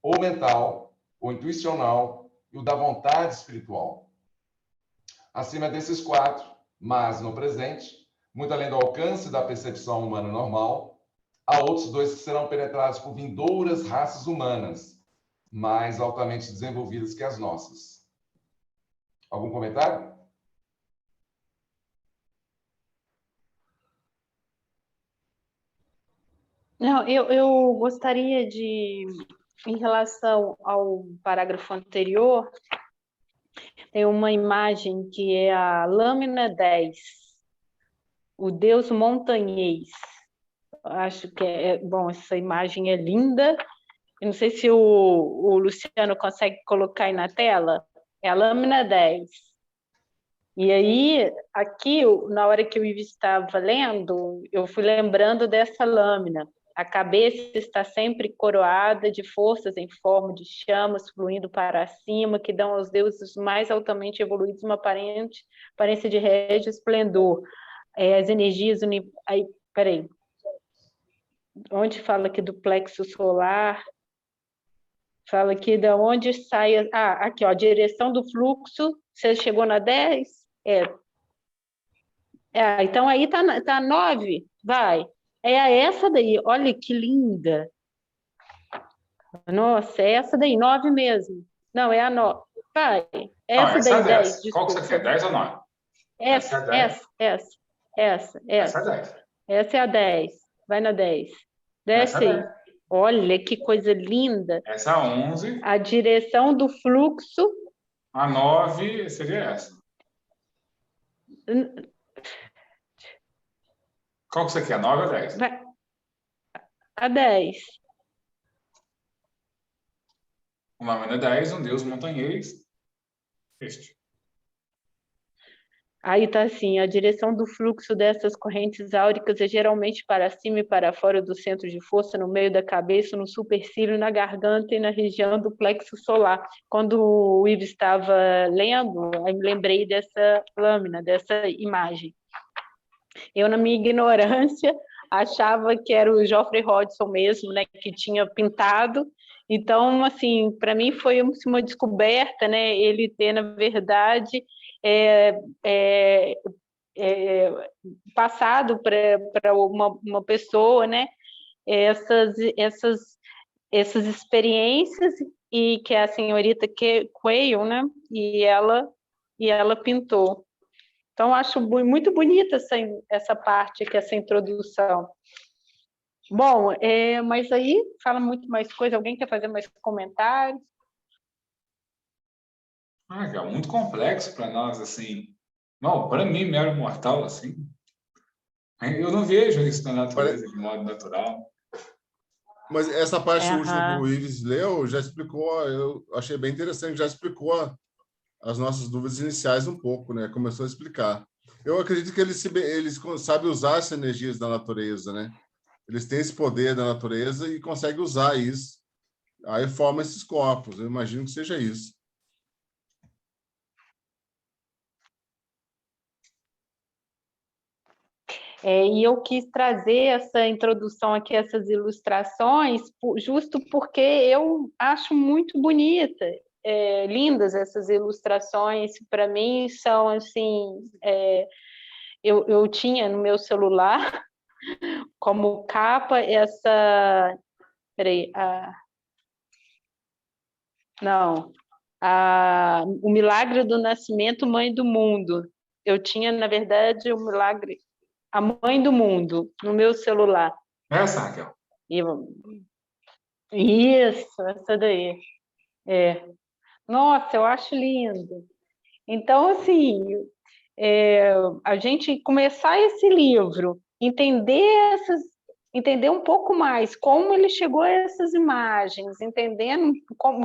o mental, o intuicional e o da vontade espiritual. Acima desses 4, mas no presente, muito além do alcance da percepção humana normal, há outros 2 que serão penetrados por vindouras raças humanas, mais altamente desenvolvidas que as nossas. Algum comentário? Não, eu gostaria de, em relação ao parágrafo anterior, tem uma imagem que é a lâmina 10, o deus montanhês. Acho que bom, essa imagem é linda. Eu não sei se o Luciano consegue colocar aí na tela. É a lâmina 10. E aí, aqui, na hora que o Ives estava lendo, eu fui lembrando dessa lâmina. A cabeça está sempre coroada de forças em forma de chamas fluindo para cima, que dão aos deuses mais altamente evoluídos uma aparência de régio esplendor. As energias... Aí, peraí. Onde fala aqui do plexo solar? Fala aqui de onde sai... aqui, ó, direção do fluxo. Você chegou na 10? Então aí tá 9, vai. É essa daí, olha que linda. Nossa, é essa daí, 9 mesmo. Não, é a 9. Vai, essa daí, é 10. Desculpa. Qual que você quer, 10 ou 9? Essa é 10. Essa é 10. Essa é a 10. Vai na 10. Desce aí. Olha que coisa linda. Essa é a 11. A direção do fluxo. A 9 seria essa. Qual que você quer, 9 ou 10? A 10. O nome é 10, um deus montanhês. Este. Aí está assim, a direção do fluxo dessas correntes áuricas é geralmente para cima e para fora do centro de força, no meio da cabeça, no supercílio, na garganta e na região do plexo solar. Quando o Ives estava lendo, eu me lembrei dessa lâmina, dessa imagem. Eu, na minha ignorância, achava que era o Geoffrey Hodgson mesmo, né, que tinha pintado. Então, assim, para mim foi uma descoberta, né, ele ter, na verdade, passado para uma pessoa, né, essas experiências, e que é a senhorita Quayle, né, e ela pintou. Então, acho muito bonita essa parte aqui, essa introdução. Bom, mas aí fala muito mais coisa. Alguém quer fazer mais comentários? É muito complexo para nós, assim. Não, para mim, mero mortal, assim. Eu não vejo isso na natureza de modo natural. Mas essa parte última que o Ives leu já explicou, eu achei bem interessante, já explicou as nossas dúvidas iniciais um pouco, né? Começou a explicar. Eu acredito que eles sabem usar essas energias da natureza, né? Eles têm esse poder da natureza e conseguem usar isso. Aí formam esses corpos. Eu imagino que seja isso. E eu quis trazer essa introdução aqui, essas ilustrações, justo porque eu acho muito bonita, lindas essas ilustrações. Para mim, são assim... eu tinha no meu celular como capa essa... Peraí, não... O Milagre do Nascimento, Mãe do Mundo. Eu tinha, na verdade, o Milagre... A Mãe do Mundo, no meu celular. Essa, Raquel? Isso, essa daí. Nossa, eu acho lindo. Então, assim, a gente começar esse livro, entender um pouco mais como ele chegou a essas imagens, entendendo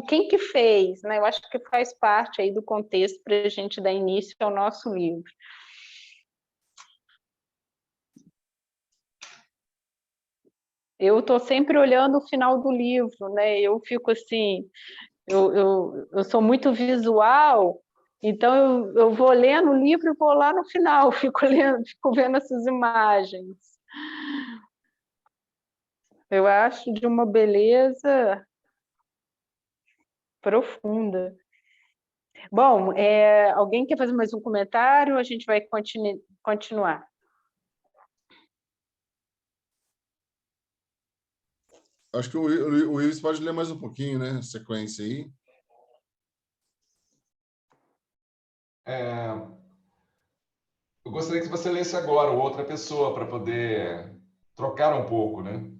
quem que fez, né? Eu acho que faz parte aí do contexto para a gente dar início ao nosso livro. Eu estou sempre olhando o final do livro, né? Eu fico assim, eu sou muito visual, então eu vou lendo o livro e vou lá no final, fico vendo essas imagens. Eu acho de uma beleza profunda. Bom, alguém quer fazer mais um comentário? A gente vai continuar. Acho que o Ives pode ler mais um pouquinho, né? A sequência aí. Eu gostaria que você lesse agora, ou outra pessoa, para poder trocar um pouco, né?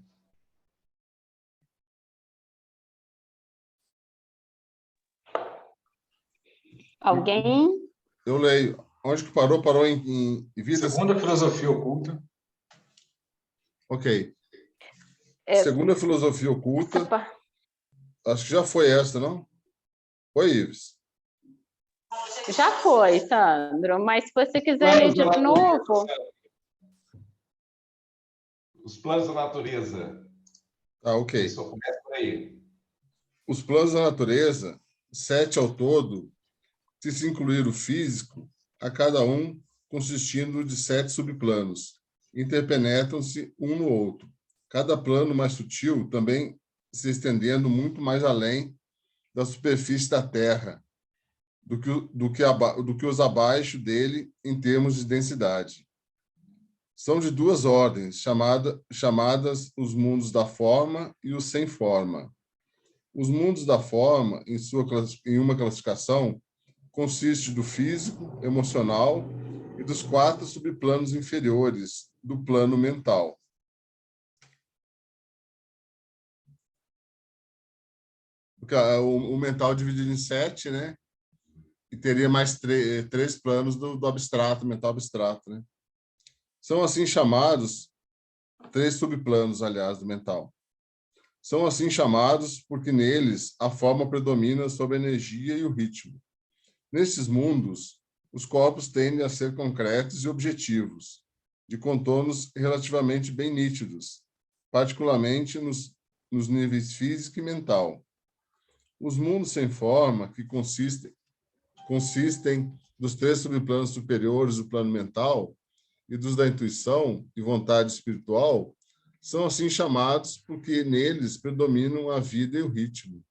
Alguém? Eu leio. Onde que parou? Parou em vidas... Segunda filosofia oculta. Ok. Segunda filosofia oculta. Acho que já foi essa, não? Foi, Ives? Já foi, Sandro, mas se você quiser ler de novo... Os planos da natureza. Ok. Isso, começa por aí. Os planos da natureza, 7 ao todo, se incluir o físico, a cada um consistindo de 7 subplanos, interpenetram-se um no outro. Cada plano mais sutil também se estendendo muito mais além da superfície da Terra do que os abaixo dele em termos de densidade. São de duas ordens, chamadas os mundos da forma e os sem forma. Os mundos da forma, em uma classificação, consiste do físico, emocional e dos 4 subplanos inferiores do plano mental. O mental dividido em 7, né? E teria mais 3 planos do abstrato, mental abstrato, né? São assim chamados 3 subplanos, aliás, do mental. São assim chamados porque neles a forma predomina sobre a energia e o ritmo. Nesses mundos, os corpos tendem a ser concretos e objetivos, de contornos relativamente bem nítidos, particularmente nos níveis físico e mental. Os mundos sem forma, que consistem dos 3 subplanos superiores do plano mental e dos da intuição e vontade espiritual, são assim chamados porque neles predominam a vida e o ritmo,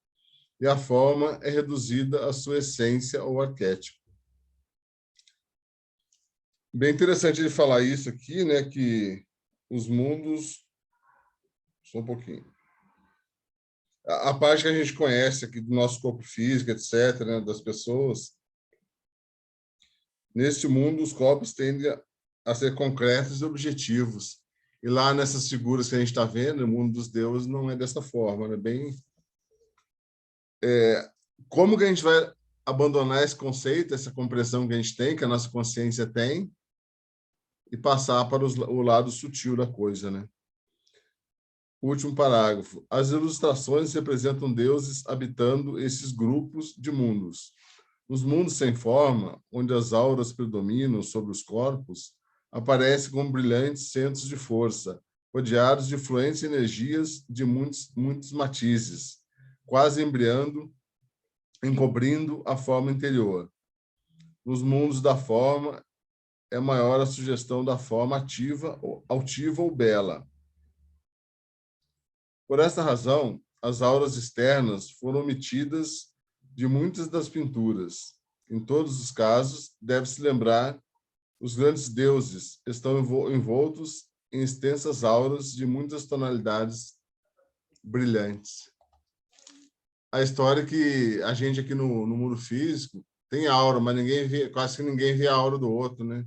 e a forma é reduzida à sua essência ou arquétipo. Bem interessante ele falar isso aqui, né, que os mundos... Só um pouquinho. A parte que a gente conhece aqui do nosso corpo físico, etc., né, das pessoas, neste mundo os corpos tendem a ser concretos e objetivos. E lá nessas figuras que a gente está vendo, o mundo dos deuses não é dessa forma, né? Como que a gente vai abandonar esse conceito, essa compreensão que a gente tem, que a nossa consciência tem, e passar para o lado sutil da coisa, né? Último parágrafo. As ilustrações representam deuses habitando esses grupos de mundos. Nos mundos sem forma, onde as auras predominam sobre os corpos, aparecem como brilhantes centros de força, rodeados de fluentes energias de muitos matizes, quase encobrindo a forma interior. Nos mundos da forma, é maior a sugestão da forma altiva ou bela. Por esta razão, as auras externas foram omitidas de muitas das pinturas. Em todos os casos, deve-se lembrar, os grandes deuses estão envoltos em extensas auras de muitas tonalidades brilhantes. A história que a gente aqui no mundo físico tem aura, mas quase que ninguém vê a aura do outro, né?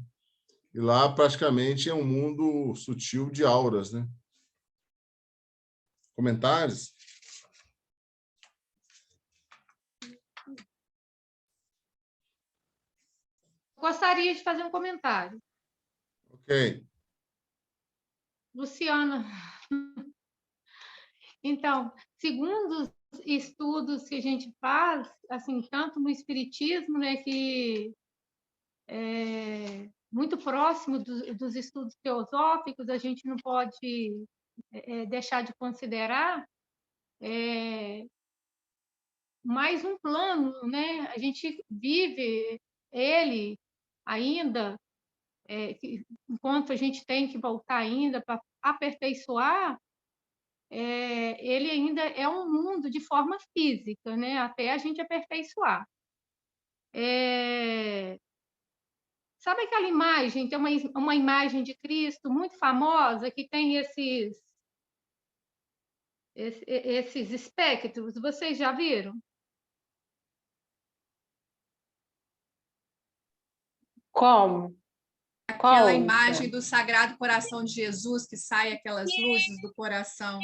E lá praticamente é um mundo sutil de auras, né? Comentários? Gostaria de fazer um comentário. Ok. Luciana. Então, segundo os estudos que a gente faz, assim, tanto no espiritismo, né, que é muito próximo dos estudos teosóficos, a gente não pode deixar de considerar mais um plano, né? A gente vive ele ainda, enquanto a gente tem que voltar ainda para aperfeiçoar, ele ainda é um mundo de forma física, né? Até a gente aperfeiçoar. Sabe aquela imagem? Tem uma imagem de Cristo muito famosa que tem esses espectros. Vocês já viram? Como? Aquela imagem do Sagrado Coração de Jesus, que sai aquelas luzes do coração.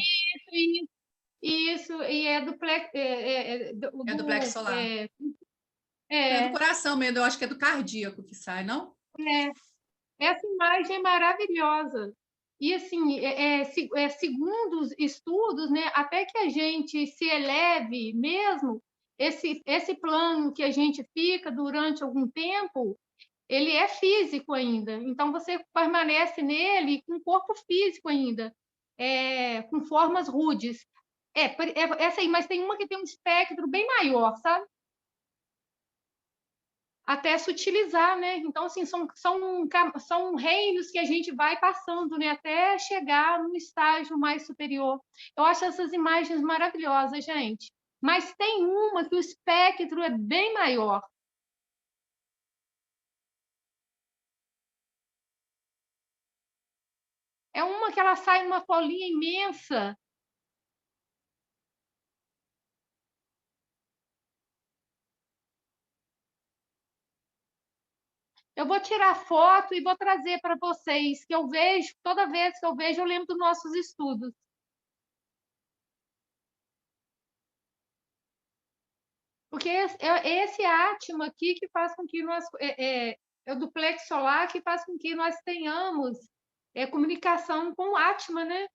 Isso, e é do plexo solar. É do coração mesmo, eu acho que é do cardíaco que sai, não? Essa imagem é maravilhosa. E, assim, segundo os estudos, né, até que a gente se eleve mesmo, esse plano que a gente fica durante algum tempo, ele é físico ainda. Então, você permanece nele com corpo físico ainda, com formas rudes. Essa aí, mas tem uma que tem um espectro bem maior, sabe? Até se utilizar, né? Então, assim, são reinos que a gente vai passando, né? Até chegar no estágio mais superior. Eu acho essas imagens maravilhosas, gente. Mas tem uma que o espectro é bem maior. É uma que ela sai numa folhinha imensa. Eu vou tirar foto e vou trazer para vocês, que eu vejo, toda vez que eu vejo, eu lembro dos nossos estudos. Porque é esse átimo aqui que faz com que nós... É o do plexo solar que faz com que nós tenhamos comunicação com o átma, né?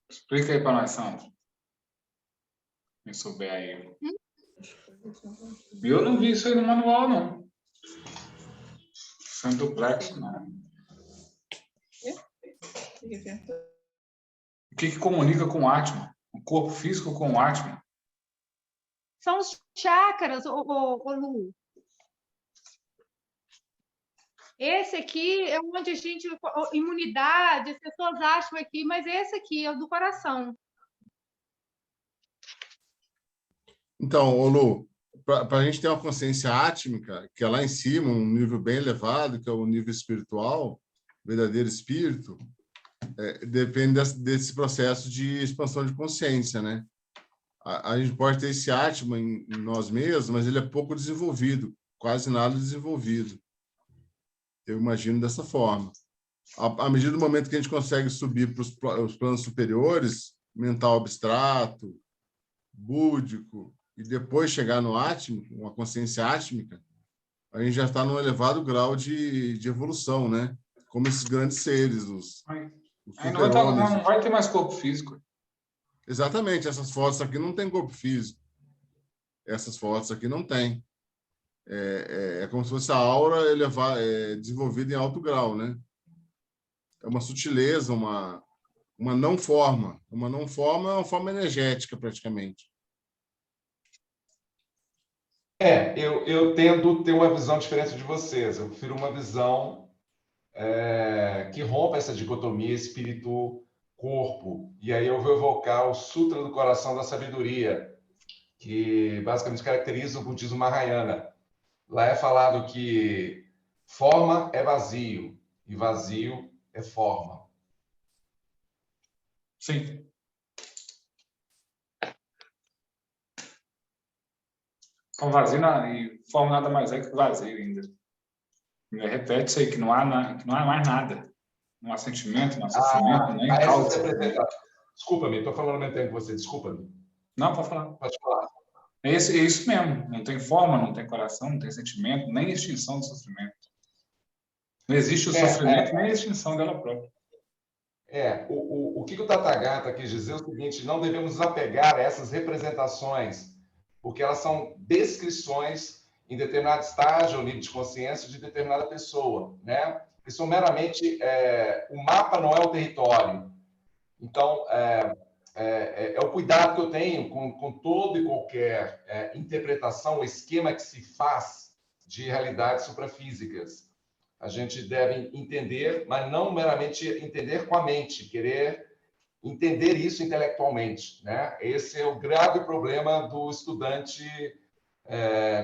Explica aí para nós, Sandro. Quem souber aí. Eu não vi isso aí no manual, não. Sem duplex, não. O que comunica com o átma? O corpo físico com o átma? São os chakras, Lu. Esse aqui é onde a gente... Imunidade, as pessoas acham aqui, mas esse aqui é o do coração. Então, Lu, para a gente ter uma consciência átmica, que é lá em cima, um nível bem elevado, que é o nível espiritual, verdadeiro espírito, depende desse processo de expansão de consciência, né? A gente pode ter esse átma em nós mesmos, mas ele é pouco desenvolvido, quase nada desenvolvido. Eu imagino dessa forma. À medida do momento que a gente consegue subir para os planos superiores, mental abstrato, búdico, e depois chegar no átmico, uma consciência átmica, a gente já está num elevado grau de evolução, né? Como esses grandes seres, Aí não vai ter mais corpo físico. Exatamente, essas fotos aqui não tem corpo físico. Essas fotos aqui não tem. É como se fosse a aura desenvolvida em alto grau, né? É uma sutileza, uma não forma. Uma não forma é uma forma energética, praticamente. Eu tendo ter uma visão diferente de vocês. Eu prefiro uma visão que rompa essa dicotomia espírito-corpo. E aí eu vou evocar o Sutra do Coração da Sabedoria, que basicamente caracteriza o budismo Mahayana. Lá é falado que forma é vazio e vazio é forma. Sim. Então, vazio e forma nada mais é que vazio ainda. Repete isso aí, que não há mais nada. Não há sentimento, não há sofrimento, nem causa. Desculpa-me, estou falando ao mesmo tempo que você, desculpa-me. Não, pode falar. Pode falar. É isso mesmo. Não tem forma, não tem coração, não tem sentimento, nem extinção do sofrimento. Não existe o sofrimento, nem a extinção dela própria. O que o Tathagata quis dizer é o seguinte: não devemos nos apegar a essas representações, porque elas são descrições em determinado estágio ou nível de consciência de determinada pessoa, né? Que são meramente... o mapa não é o território. Então, é o cuidado que eu tenho com toda e qualquer interpretação ou esquema que se faz de realidades suprafísicas. A gente deve entender, mas não meramente entender com a mente, querer entender isso intelectualmente, né? Esse é o grave problema do estudante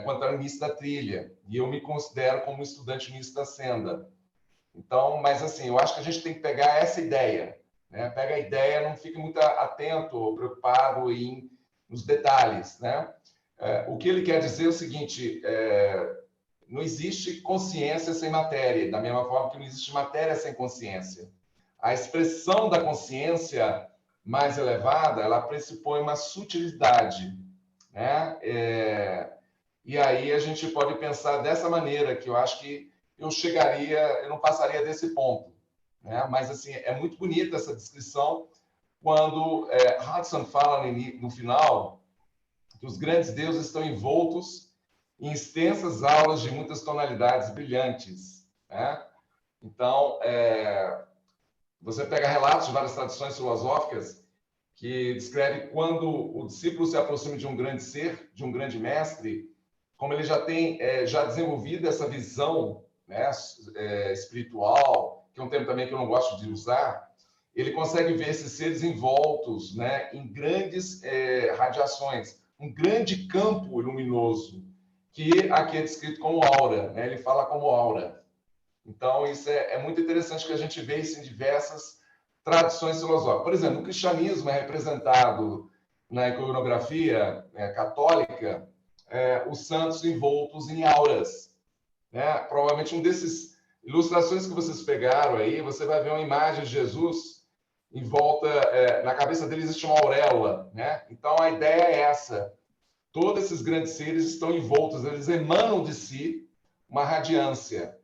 quanto ao início da trilha. E eu me considero como estudante início da senda. Então, mas assim, eu acho que a gente tem que pegar essa ideia, né? Pega a ideia, não fique muito atento ou preocupado nos detalhes, né? O que ele quer dizer é o seguinte: não existe consciência sem matéria, da mesma forma que não existe matéria sem consciência. A expressão da consciência mais elevada, ela pressupõe uma sutilidade, né? E aí a gente pode pensar dessa maneira, que eu acho que eu não passaria desse ponto, né? Mas assim, é muito bonita essa descrição quando Hudson fala no final que os grandes deuses estão envoltos em extensas aulas de muitas tonalidades brilhantes, né? Então, você pega relatos de várias tradições filosóficas que descreve quando o discípulo se aproxima de um grande ser, de um grande mestre, como ele já tem já desenvolvido essa visão, né, espiritual, que é um termo também que eu não gosto de usar, ele consegue ver esses seres envoltos, né, em grandes radiações, um grande campo luminoso, que aqui é descrito como aura, né? Ele fala como aura. Então, isso é muito interessante que a gente vê isso em diversas tradições filosóficas. Por exemplo, o cristianismo é representado na iconografia católica, os santos envoltos em auras, né? Provavelmente um desses ilustrações que vocês pegaram aí, você vai ver uma imagem de Jesus em volta, na cabeça dele existe uma auréola, né? Então, a ideia é essa. Todos esses grandes seres estão envoltos, eles emanam de si uma radiância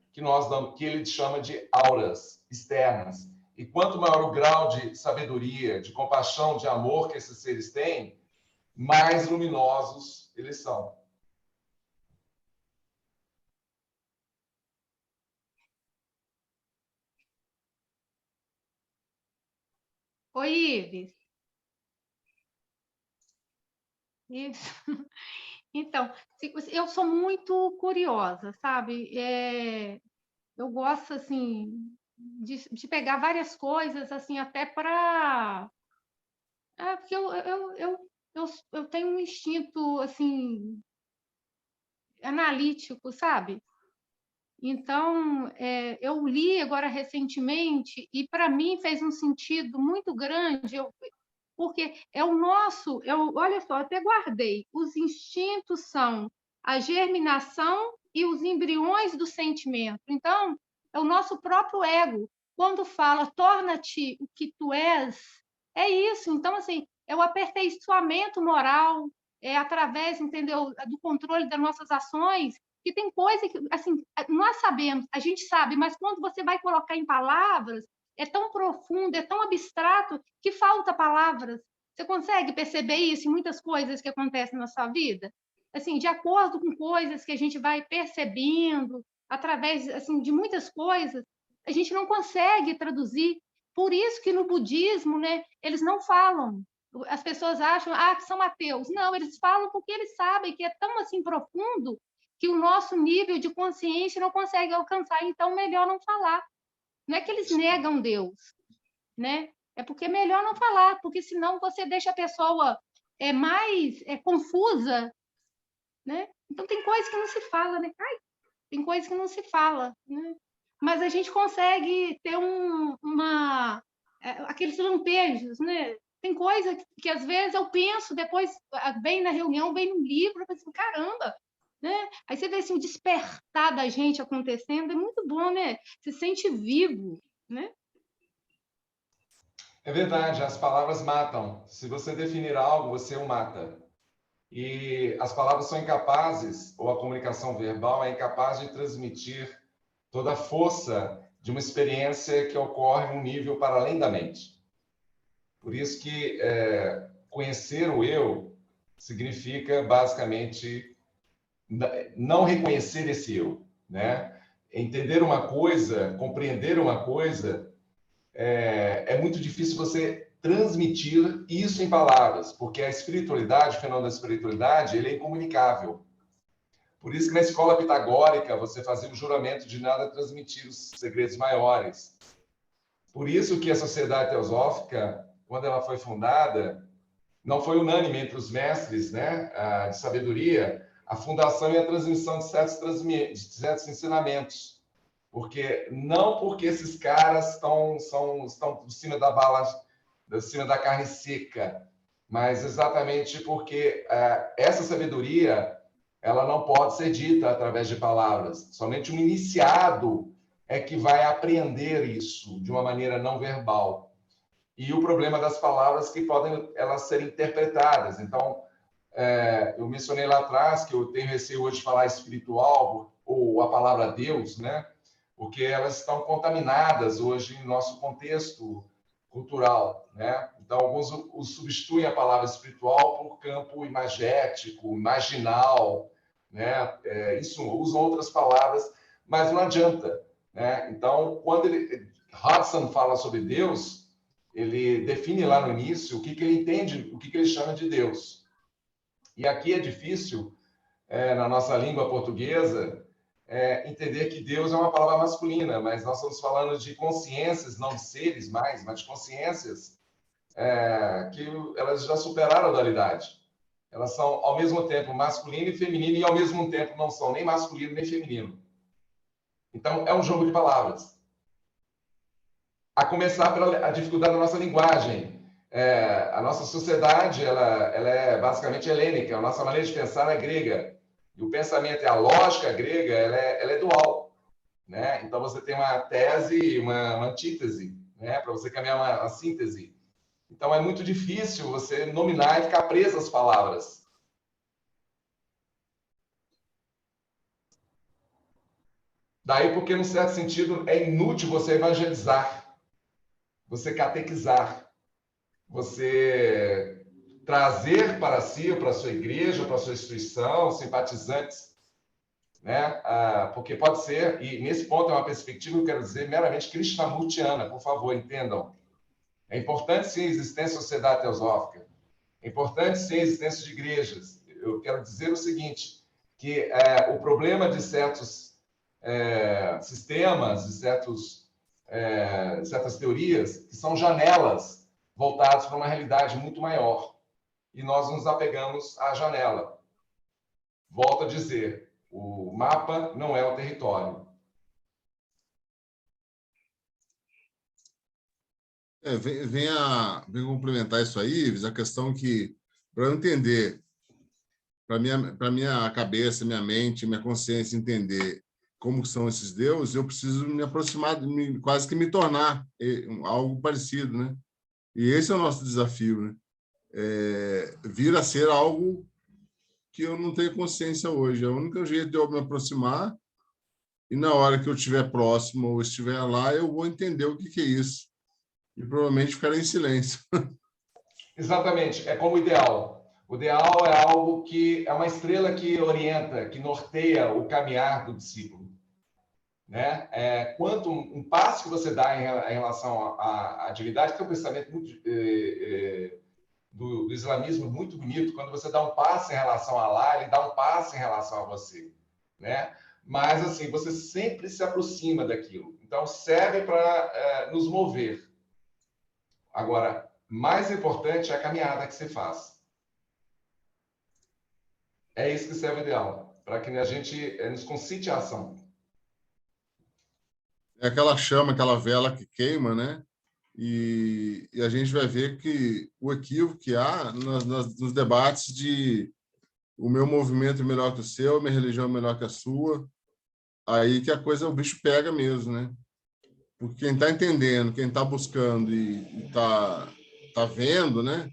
que ele chama de auras externas. E quanto maior o grau de sabedoria, de compaixão, de amor que esses seres têm, mais luminosos eles são. Oi, Ives. Isso. Então, eu sou muito curiosa, sabe? Eu gosto, assim, de pegar várias coisas, assim, até para... porque eu tenho um instinto, assim, analítico, sabe? Então, eu li agora recentemente e, para mim, fez um sentido muito grande, porque é o nosso... olha só, eu até guardei. Os instintos são a germinação e os embriões do sentimento. Então, é o nosso próprio ego. Quando fala, torna-te o que tu és, é isso. Então, assim, é o aperfeiçoamento moral, através, entendeu, do controle das nossas ações, que tem coisa que, assim, nós sabemos, a gente sabe, mas quando você vai colocar em palavras, é tão profundo, é tão abstrato, que falta palavras. Você consegue perceber isso em muitas coisas que acontecem na sua vida? Assim, de acordo com coisas que a gente vai percebendo, através assim, de muitas coisas, a gente não consegue traduzir. Por isso que no budismo, né, eles não falam. As pessoas acham que são ateus. Não, eles falam porque eles sabem que é tão assim profundo que o nosso nível de consciência não consegue alcançar, então melhor não falar. Não é que eles negam Deus, né? É porque é melhor não falar, porque senão você deixa a pessoa mais confusa, né? Então tem coisas que não se fala, né? Tem coisas que não se fala, né? Mas a gente consegue ter aqueles lampejos, né? Tem coisa que às vezes eu penso, depois vem na reunião, vem no livro, eu penso, caramba, né? Aí você vê assim, o despertar da gente acontecendo, é muito bom, né? Se sente vivo, né? É verdade, as palavras matam. Se você definir algo, você o mata. E as palavras são incapazes, ou a comunicação verbal é incapaz de transmitir toda a força de uma experiência que ocorre em um nível para além da mente. Por isso que conhecer o eu significa, basicamente, não reconhecer esse eu, né? Entender uma coisa, compreender uma coisa, é muito difícil você transmitir isso em palavras, porque a espiritualidade, o fenômeno da espiritualidade, ele é incomunicável. Por isso que na escola pitagórica você fazia o juramento de nada transmitir os segredos maiores. Por isso que a Sociedade Teosófica, quando ela foi fundada, não foi unânime entre os mestres, né, de sabedoria, a fundação e a transmissão de certos ensinamentos. Porque esses caras estão por cima da bala, por cima da carne seca, mas exatamente porque essa sabedoria ela não pode ser dita através de palavras. Somente um iniciado é que vai aprender isso de uma maneira não verbal. E o problema das palavras que podem elas serem interpretadas. Então, eu mencionei lá atrás que eu tenho receio hoje de falar espiritual ou a palavra Deus, né? Porque elas estão contaminadas hoje em nosso contexto cultural, né? Então, alguns substituem a palavra espiritual por campo imagético, imaginal, né? Isso, usam outras palavras, mas não adianta, né? Então, quando Hudson fala sobre Deus, ele define lá no início o que ele entende, o que ele chama de Deus. E aqui é difícil, na nossa língua portuguesa, entender que Deus é uma palavra masculina, mas nós estamos falando de consciências, não de seres mais, mas de consciências que elas já superaram a dualidade. Elas são, ao mesmo tempo, masculino e feminino, e, ao mesmo tempo, não são nem masculino nem feminino. Então, é um jogo de palavras. A começar pela dificuldade da nossa linguagem. A nossa sociedade ela é basicamente helênica, a nossa maneira de pensar é grega. E o pensamento, a lógica grega, ela é dual, né? Então, você tem uma tese e uma antítese, né? Para você caminhar uma síntese. Então, é muito difícil você nominar e ficar preso às palavras. Daí, porque, num certo sentido, é inútil você evangelizar, você catequizar, você trazer para si, para a sua igreja, para a sua instituição, simpatizantes, né? Porque pode ser, e nesse ponto é uma perspectiva que eu quero dizer meramente krishnamurtiana, por favor, entendam. É importante sim a existência da sociedade teosófica, é importante sim a existência de igrejas. Eu quero dizer o seguinte, que o problema de certos sistemas, de certas teorias, que são janelas voltadas para uma realidade muito maior. E nós nos apegamos à janela. Volto a dizer, o mapa não é o território. Vem complementar isso aí, Ives, a questão que, para eu entender, para minha cabeça, minha mente, minha consciência entender como são esses deuses, eu preciso me aproximar, quase que me tornar algo parecido, né? E esse é o nosso desafio, né? Vir a ser algo que eu não tenho consciência hoje. É o único jeito de eu me aproximar, e na hora que eu estiver próximo ou estiver lá, eu vou entender o que é isso. e provavelmente ficaria em silêncio. Exatamente, é como o ideal. O ideal é algo que é uma estrela que orienta, que norteia o caminhar do discípulo, né? Quanto um passo que você dá em relação à atividade, que é um pensamento muito, do islamismo muito bonito, quando você dá um passo em relação a Allah, ele dá um passo em relação a você, né? Mas, assim, você sempre se aproxima daquilo. Então, serve para nos mover. Agora, mais importante é a caminhada que você faz. É isso que serve o ideal, para que a gente nos concite a ação. É aquela chama, aquela vela que queima, né? E a gente vai ver que o equívoco que há nos debates de o meu movimento é melhor que o seu, a minha religião é melhor que a sua, aí que a coisa, o bicho pega mesmo, né? Porque quem está entendendo, quem está buscando e está vendo, né?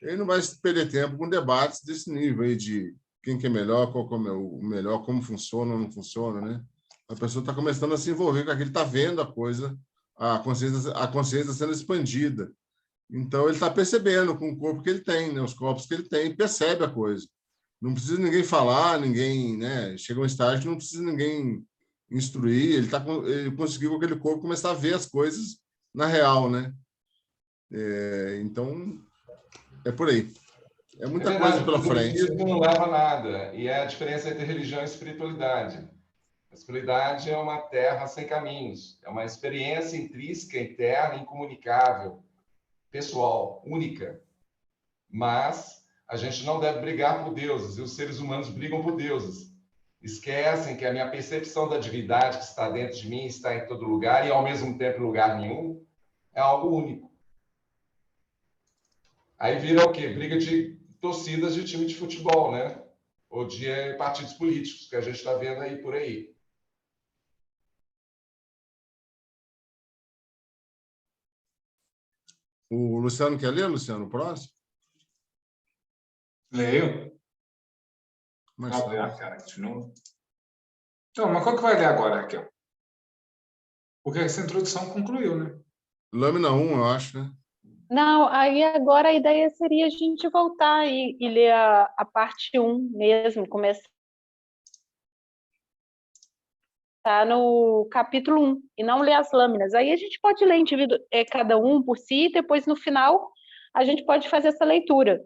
Ele não vai perder tempo com debates desse nível aí de quem que é melhor, qual que é o melhor, como funciona ou não funciona, né? A pessoa está começando a se envolver com aquilo, está vendo a coisa, a consciência sendo expandida. Então, ele está percebendo com o corpo que ele tem, né? Os corpos que ele tem, percebe a coisa. Não precisa ninguém falar, ninguém, né? Chega um estágio que não precisa ninguém instruir, ele conseguiu com aquele corpo começar a ver as coisas na real, né? Então, é por aí. É muita coisa pela frente. O não leva a nada, e é a diferença entre religião e espiritualidade. A espiritualidade é uma terra sem caminhos, é uma experiência intrínseca, interna, incomunicável, pessoal, única. Mas a gente não deve brigar por deuses, e os seres humanos brigam por deuses. Esquecem que a minha percepção da divindade que está dentro de mim, está em todo lugar, e ao mesmo tempo em lugar nenhum, é algo único. Aí vira o quê? Briga de torcidas de time de futebol, né? Ou de partidos políticos, que a gente está vendo aí por aí. O Luciano quer ler, Luciano, o próximo? Leio. Mas Vamos ler a cara de novo. Então, mas qual que vai ler agora, Raquel? Porque essa introdução concluiu, né? Lâmina 1, eu acho, né? Não, aí agora a ideia seria a gente voltar e ler a parte 1 mesmo, começar no capítulo 1, e não ler as lâminas. Aí a gente pode ler cada um por si, e depois no final a gente pode fazer essa leitura.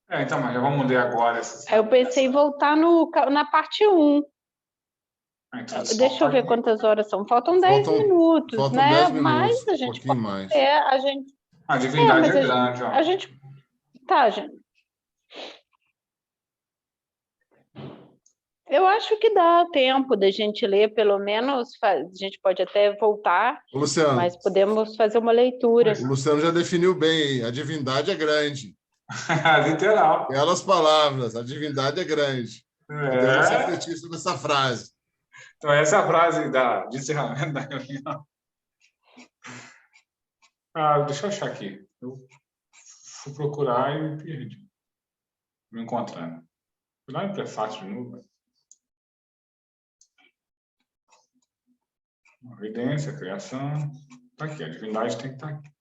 Então, mas já vamos ler agora. Aí eu pensei em voltar na parte 1. Deixa eu ver quantas horas são. Faltam 10 minutos, né? 10 minutos, mas a gente pode mais. A divindade é grande, ó. A gente... Tá, gente. Eu acho que dá tempo da gente ler, pelo menos, a gente pode até voltar, Luciano, mas podemos fazer uma leitura. O Luciano já definiu bem, a divindade é grande. Literal. Belas palavras, a divindade é grande. Podemos refletir sobre essa frase. Então, essa é a frase de encerramento da reunião. Deixa eu achar aqui. Eu fui procurar e me perdi. Me encontrando. Fui lá no prefácio de novo. Evidência, criação. Está aqui, a divindade tem que estar aqui.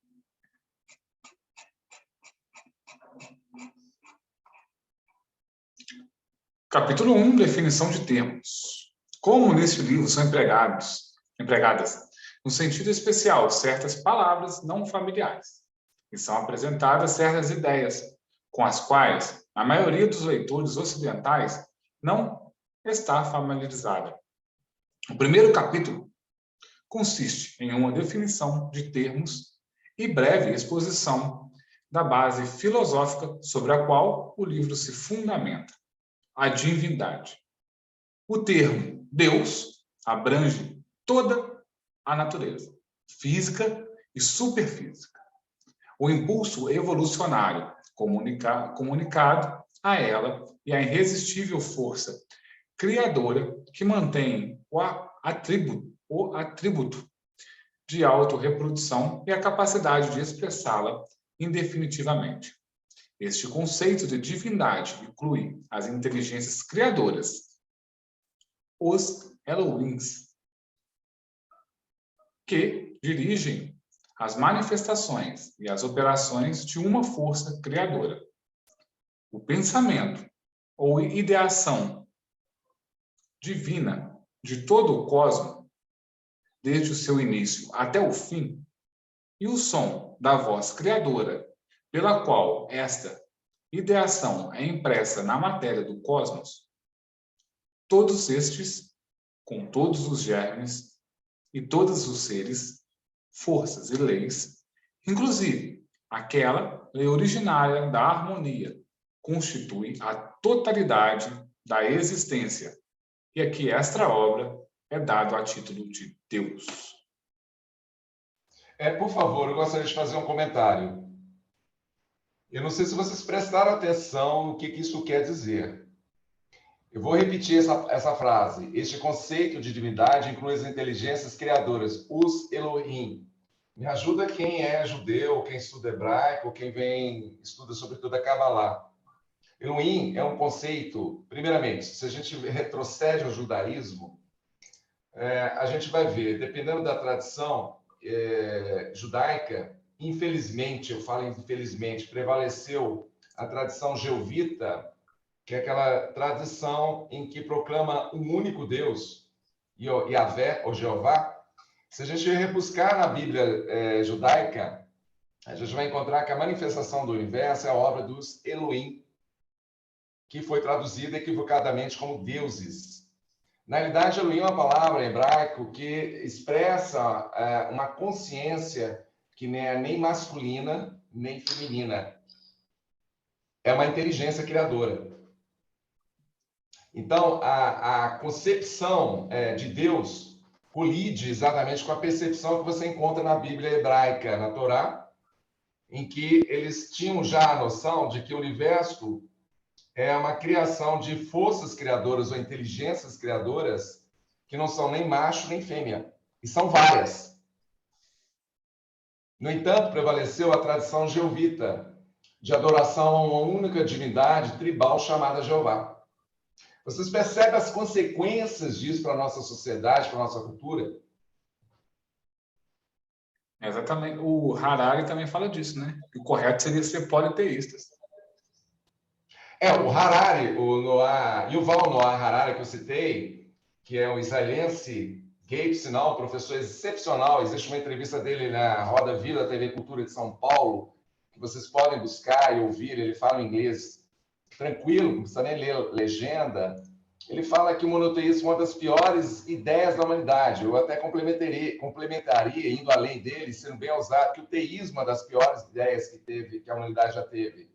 Capítulo 1, definição de termos. Como neste livro são empregadas, no sentido especial, certas palavras não familiares, e são apresentadas certas ideias, com as quais a maioria dos leitores ocidentais não está familiarizada. O primeiro capítulo consiste em uma definição de termos e breve exposição da base filosófica sobre a qual o livro se fundamenta, a divindade. O termo Deus abrange toda a natureza, física e superfísica. O impulso evolucionário comunicado a ela e a irresistível força criadora que mantém o atributo de autorreprodução e a capacidade de expressá-la indefinitivamente. Este conceito de divindade inclui as inteligências criadoras, os Elohims, que dirigem as manifestações e as operações de uma força criadora. O pensamento ou ideação divina de todo o cosmos, desde o seu início até o fim, e o som da voz criadora, pela qual esta ideação é impressa na matéria do cosmos, todos estes, com todos os germes e todos os seres, forças e leis, inclusive aquela lei originária da harmonia, constitui a totalidade da existência, e aqui esta obra é dada a título de Deus. Por favor, eu gostaria de fazer um comentário. Eu não sei se vocês prestaram atenção no que isso quer dizer. Eu vou repetir essa frase. Este conceito de divindade inclui as inteligências criadoras, os Elohim. Me ajuda quem é judeu, quem estuda hebraico, quem estuda sobretudo a Kabbalah. Elohim é um conceito, primeiramente, se a gente retrocede ao judaísmo, a gente vai ver, dependendo da tradição judaica, infelizmente, eu falo infelizmente, prevaleceu a tradição jeovita, que é aquela tradição em que proclama um único Deus, Yahvé, ou Jeová. Se a gente rebuscar na Bíblia judaica, a gente vai encontrar que a manifestação do universo é a obra dos Elohim, que foi traduzida equivocadamente como deuses. Na realidade, Elohim é uma palavra em hebraico que expressa uma consciência que não é nem masculina, nem feminina. É uma inteligência criadora. Então, a concepção de Deus colide exatamente com a percepção que você encontra na Bíblia hebraica, na Torá, em que eles tinham já a noção de que o universo é uma criação de forças criadoras ou inteligências criadoras que não são nem macho nem fêmea, e são várias. No entanto, prevaleceu a tradição jeovita, de adoração a uma única divindade tribal chamada Jeová. Vocês percebem as consequências disso para a nossa sociedade, para a nossa cultura? Exatamente. O Harari também fala disso, né? Que o correto seria ser politeístas. O Harari, Yuval Noah Harari, que eu citei, que é um israelense, gay, por sinal, um professor excepcional. Existe uma entrevista dele na Roda Viva, TV Cultura de São Paulo, que vocês podem buscar e ouvir. Ele fala em inglês tranquilo, não precisa nem ler legenda. Ele fala que o monoteísmo é uma das piores ideias da humanidade. Eu até complementaria, indo além dele, sendo bem ousado, que o teísmo é uma das piores ideias que a humanidade já teve.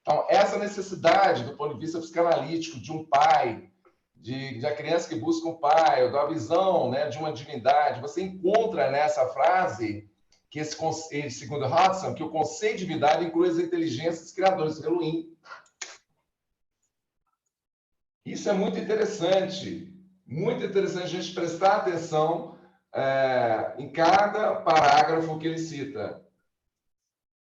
Então, essa necessidade, do ponto de vista psicanalítico, de um pai, de a criança que busca um pai, ou da visão, né, de uma divindade, você encontra nessa frase, que segundo Hudson, que o conceito de divindade inclui as inteligências criadoras, Elohim. Isso é muito interessante a gente prestar atenção em cada parágrafo que ele cita.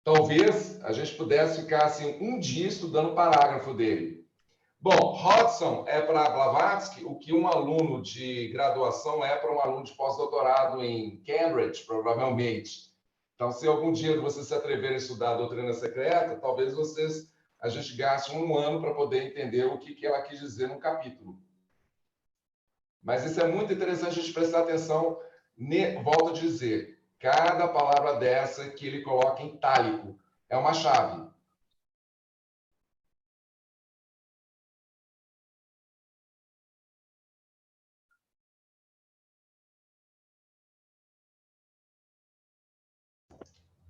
Talvez a gente pudesse ficar assim, um dia estudando o parágrafo dele. Bom, Hudson é para Blavatsky o que um aluno de graduação é para um aluno de pós-doutorado em Cambridge, provavelmente. Então, se algum dia vocês se atreverem a estudar a doutrina secreta, talvez a gente gaste um ano para poder entender o que ela quis dizer num capítulo. Mas isso é muito interessante a gente prestar atenção, volto a dizer, cada palavra dessa que ele coloca em itálico é uma chave.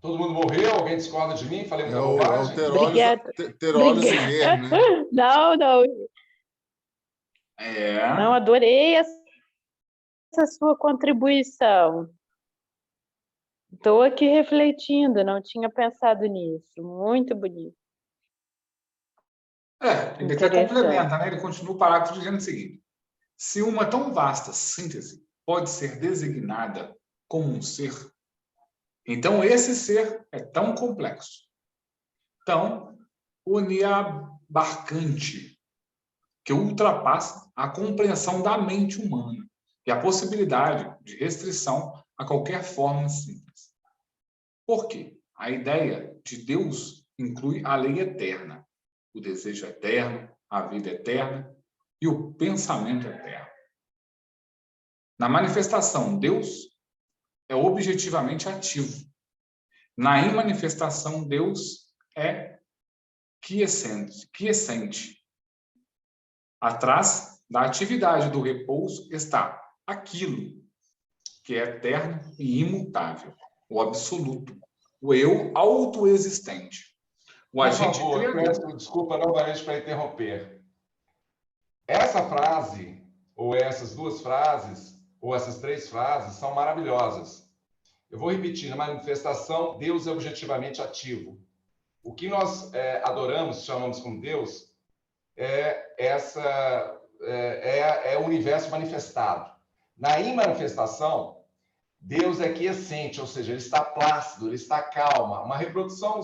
Todo mundo morreu? Alguém discorda de mim? Falei muita bobagem? Teróleo Zinger, né? Não. Não, adorei essa sua contribuição. Estou aqui refletindo, não tinha pensado nisso. Muito bonito. Ele até complementa, né? Ele continua o parágrafo dizendo o seguinte: se uma tão vasta síntese pode ser designada como um ser, então esse ser é tão complexo, tão oniabarcante, que ultrapassa a compreensão da mente humana e a possibilidade de restrição a qualquer forma simples. Por quê? A ideia de Deus inclui a lei eterna, o desejo eterno, a vida eterna e o pensamento eterno. Na manifestação, Deus é objetivamente ativo. Na imanifestação, Deus é quiescente. Atrás da atividade do repouso está aquilo que é eterno e imutável, o absoluto, o eu autoexistente. O agente criador. Peço desculpa novamente para interromper. Essa frase, ou essas duas frases, ou essas três frases, são maravilhosas. Eu vou repetir, na manifestação, Deus é objetivamente ativo. O que nós adoramos, chamamos como Deus, é o universo manifestado. Na imanifestação, Deus é quiescente, ou seja, ele está plácido, ele está calmo. Uma reprodução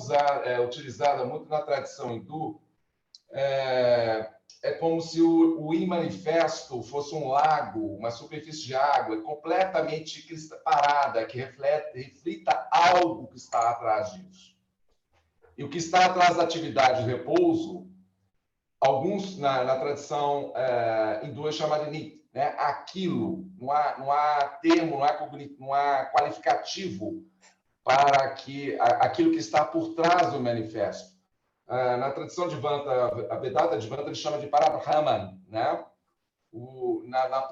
utilizada muito na tradição hindu é como se o imanifesto fosse um lago, uma superfície de água completamente parada, que reflita algo que está atrás disso. E o que está atrás da atividade de repouso, alguns na tradição hindu é chamado de nit, né? Aquilo, não há termo, não há qualificativo para aquilo que está por trás do manifesto. Na tradição de Vanta, a Vedanta de Vanta, ele chama de Parabrahman, né? Na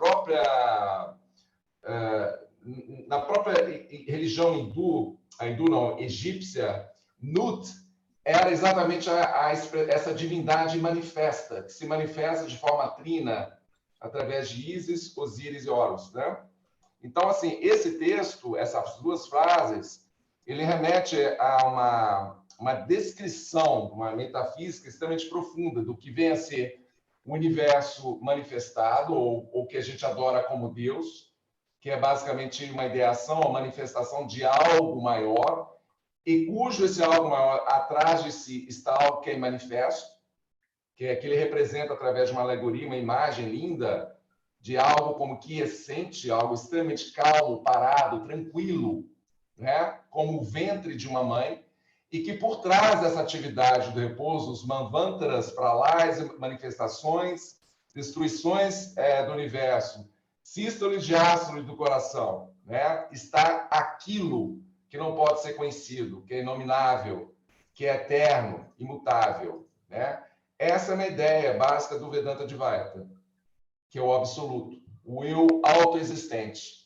própria religião hindu, egípcia, Nut era exatamente essa divindade manifesta, que se manifesta de forma trina, através de Ísis, Osíris e Horus, né? Então, assim, esse texto, essas duas frases, ele remete a uma descrição, uma metafísica extremamente profunda do que vem a ser o universo manifestado, ou que a gente adora como Deus, que é basicamente uma ideação, uma manifestação de algo maior, e cujo esse algo maior, atrás de si, está algo que é manifesto, que ele representa através de uma alegoria, uma imagem linda, de algo como quiescente, algo extremamente calmo, parado, tranquilo, né? Como o ventre de uma mãe, e que por trás dessa atividade do repouso, os manvantras, pralais, manifestações, destruições do universo, sístoles de ástoles do coração, né? Está aquilo que não pode ser conhecido, que é inominável, que é eterno, imutável, né? Essa é uma ideia básica do Vedanta Advaita, que é o absoluto, o eu autoexistente.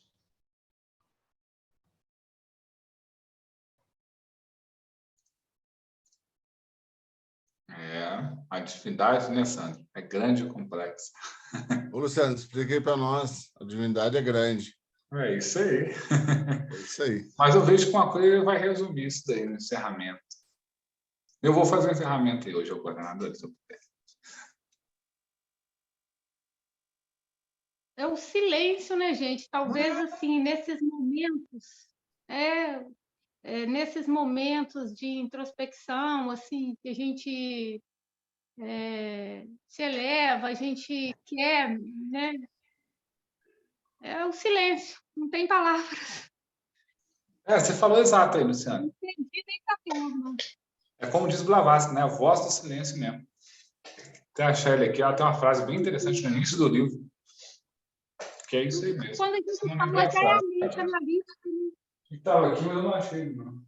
A divindade, né, Sandro? É grande e complexa. Ô, Luciano, expliquei para nós. A divindade é grande. É isso aí. É isso aí. Mas eu vejo que uma coisa vai resumir isso daí no encerramento. Eu vou fazer o encerramento aí hoje, o coordenador, se eu puder. É o silêncio, né, gente? Talvez, assim, nesses momentos de introspecção, assim, que a gente se eleva, a gente quer, né? É o silêncio, não tem palavras. Você falou exato aí, Luciano. Não entendi nem da forma. É como diz Blavatsky, né? A voz do silêncio mesmo. Até a Shelley aqui, ela tem uma frase bem interessante no início do livro, que é isso aí mesmo. Quando a gente fala diariamente, analítica, Estava aqui, mas eu não achei, não.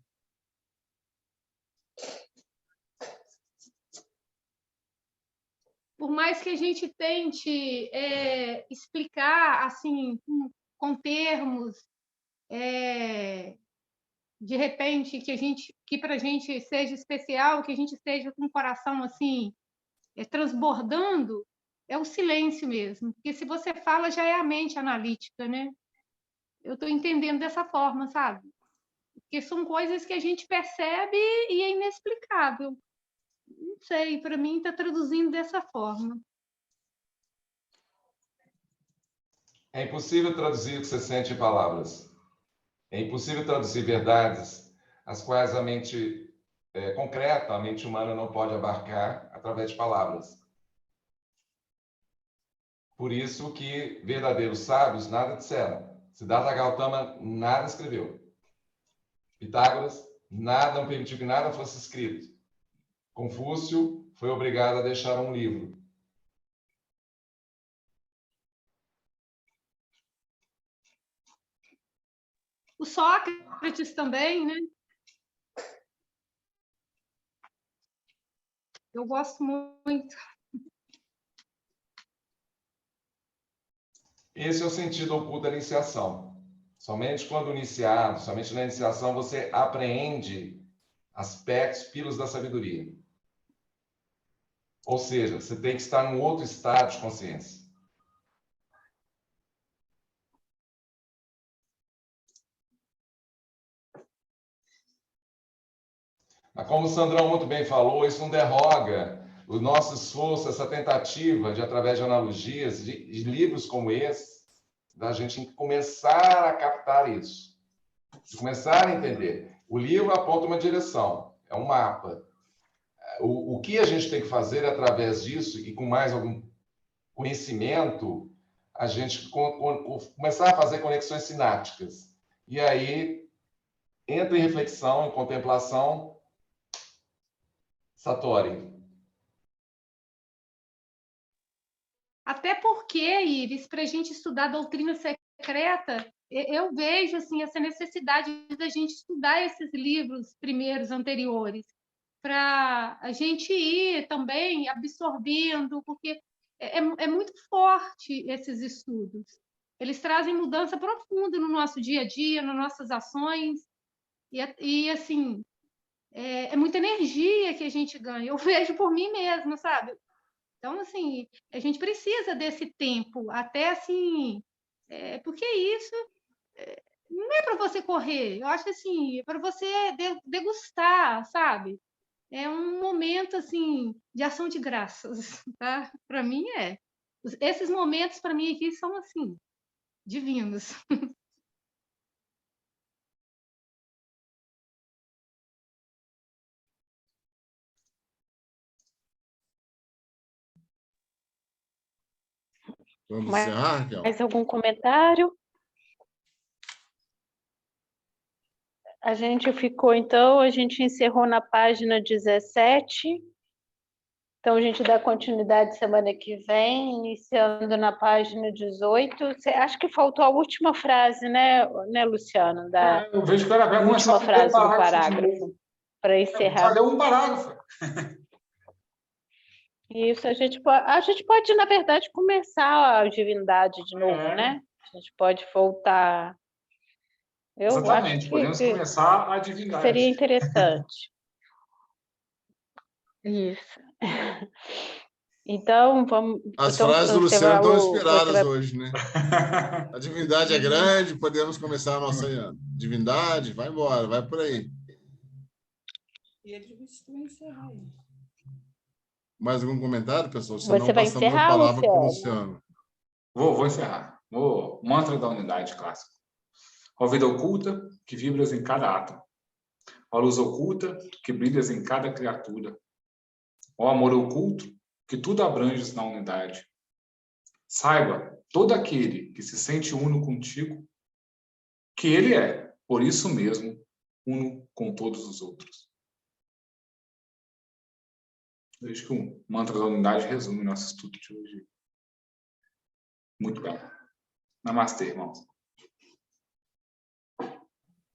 por mais que a gente tente explicar assim com termos, de repente que para a gente seja especial, que a gente esteja com o coração assim transbordando, é o silêncio mesmo, porque se você fala já é a mente analítica, né? Eu estou entendendo dessa forma, sabe? Porque são coisas que a gente percebe e é inexplicável. Não sei, para mim está traduzindo dessa forma. É impossível traduzir o que você sente em palavras. É impossível traduzir verdades as quais a mente concreta, a mente humana não pode abarcar através de palavras. Por isso que verdadeiros sábios nada disseram. Siddhartha Gautama nada escreveu. Pitágoras Nada, não permitiu que nada fosse escrito. Confúcio foi obrigado a deixar um livro. O Sócrates também, né? Eu gosto muito. Esse é o sentido oculto da iniciação. Somente quando iniciado, somente na iniciação, você apreende aspectos, pílulas da sabedoria. Ou seja, você tem que estar num outro estado de consciência. Mas como o Sandrão muito bem falou, isso não derroga o nosso esforço, essa tentativa de, através de analogias, de livros como esse, da gente começar a captar isso, de começar a entender. O livro aponta uma direção, é um mapa. O que a gente tem que fazer através disso, e com mais algum conhecimento, a gente começar a fazer conexões sinápticas. E aí, entra em reflexão, em contemplação, Satori. Até porque, Iris, para a gente estudar a doutrina secreta, eu vejo assim, essa necessidade da gente estudar esses livros primeiros, anteriores, para a gente ir também absorvendo, porque é muito forte esses estudos. Eles trazem mudança profunda no nosso dia a dia, nas nossas ações, e assim, é muita energia que a gente ganha. Eu vejo por mim mesma, sabe? Então, assim, a gente precisa desse tempo, até assim, porque isso não é para você correr, eu acho assim, é para você degustar, sabe? É um momento, assim, de ação de graças, tá? Para mim é. Esses momentos, para mim, aqui são, assim, divinos. Vamos encerrar, Raquel? Mais algum comentário? A gente ficou, então, a gente encerrou na página 17. Então, a gente dá continuidade semana que vem, iniciando na página 18. Acho que faltou a última frase, né Luciano? Eu vejo que ela vai começar última frase do parágrafo, para encerrar. Só leu um parágrafo. Isso, a gente pode, na verdade, começar a divindade de novo, né? A gente pode voltar. Exatamente, acho podemos começar a divindade. Seria interessante. Isso. Então, vamos... As frases do Luciano estão inspiradas hoje, né? A divindade é grande, podemos começar a nossa divindade, vai embora, vai por aí. E ele vai encerrar aí. Mais algum comentário, pessoal? Você vai encerrar, a palavra para o Luciano? Luciano. Vou encerrar. O mantra da unidade clássica. Ó vida oculta, que vibras em cada átomo. Ó luz oculta, que brilhas em cada criatura. Ó amor oculto, que tudo abranges na unidade. Saiba, todo aquele que se sente uno contigo, que ele é, por isso mesmo, uno com todos os outros. Eu acho que o mantra da unidade resume nosso estudo de hoje. Muito bem. Namastê, irmãos.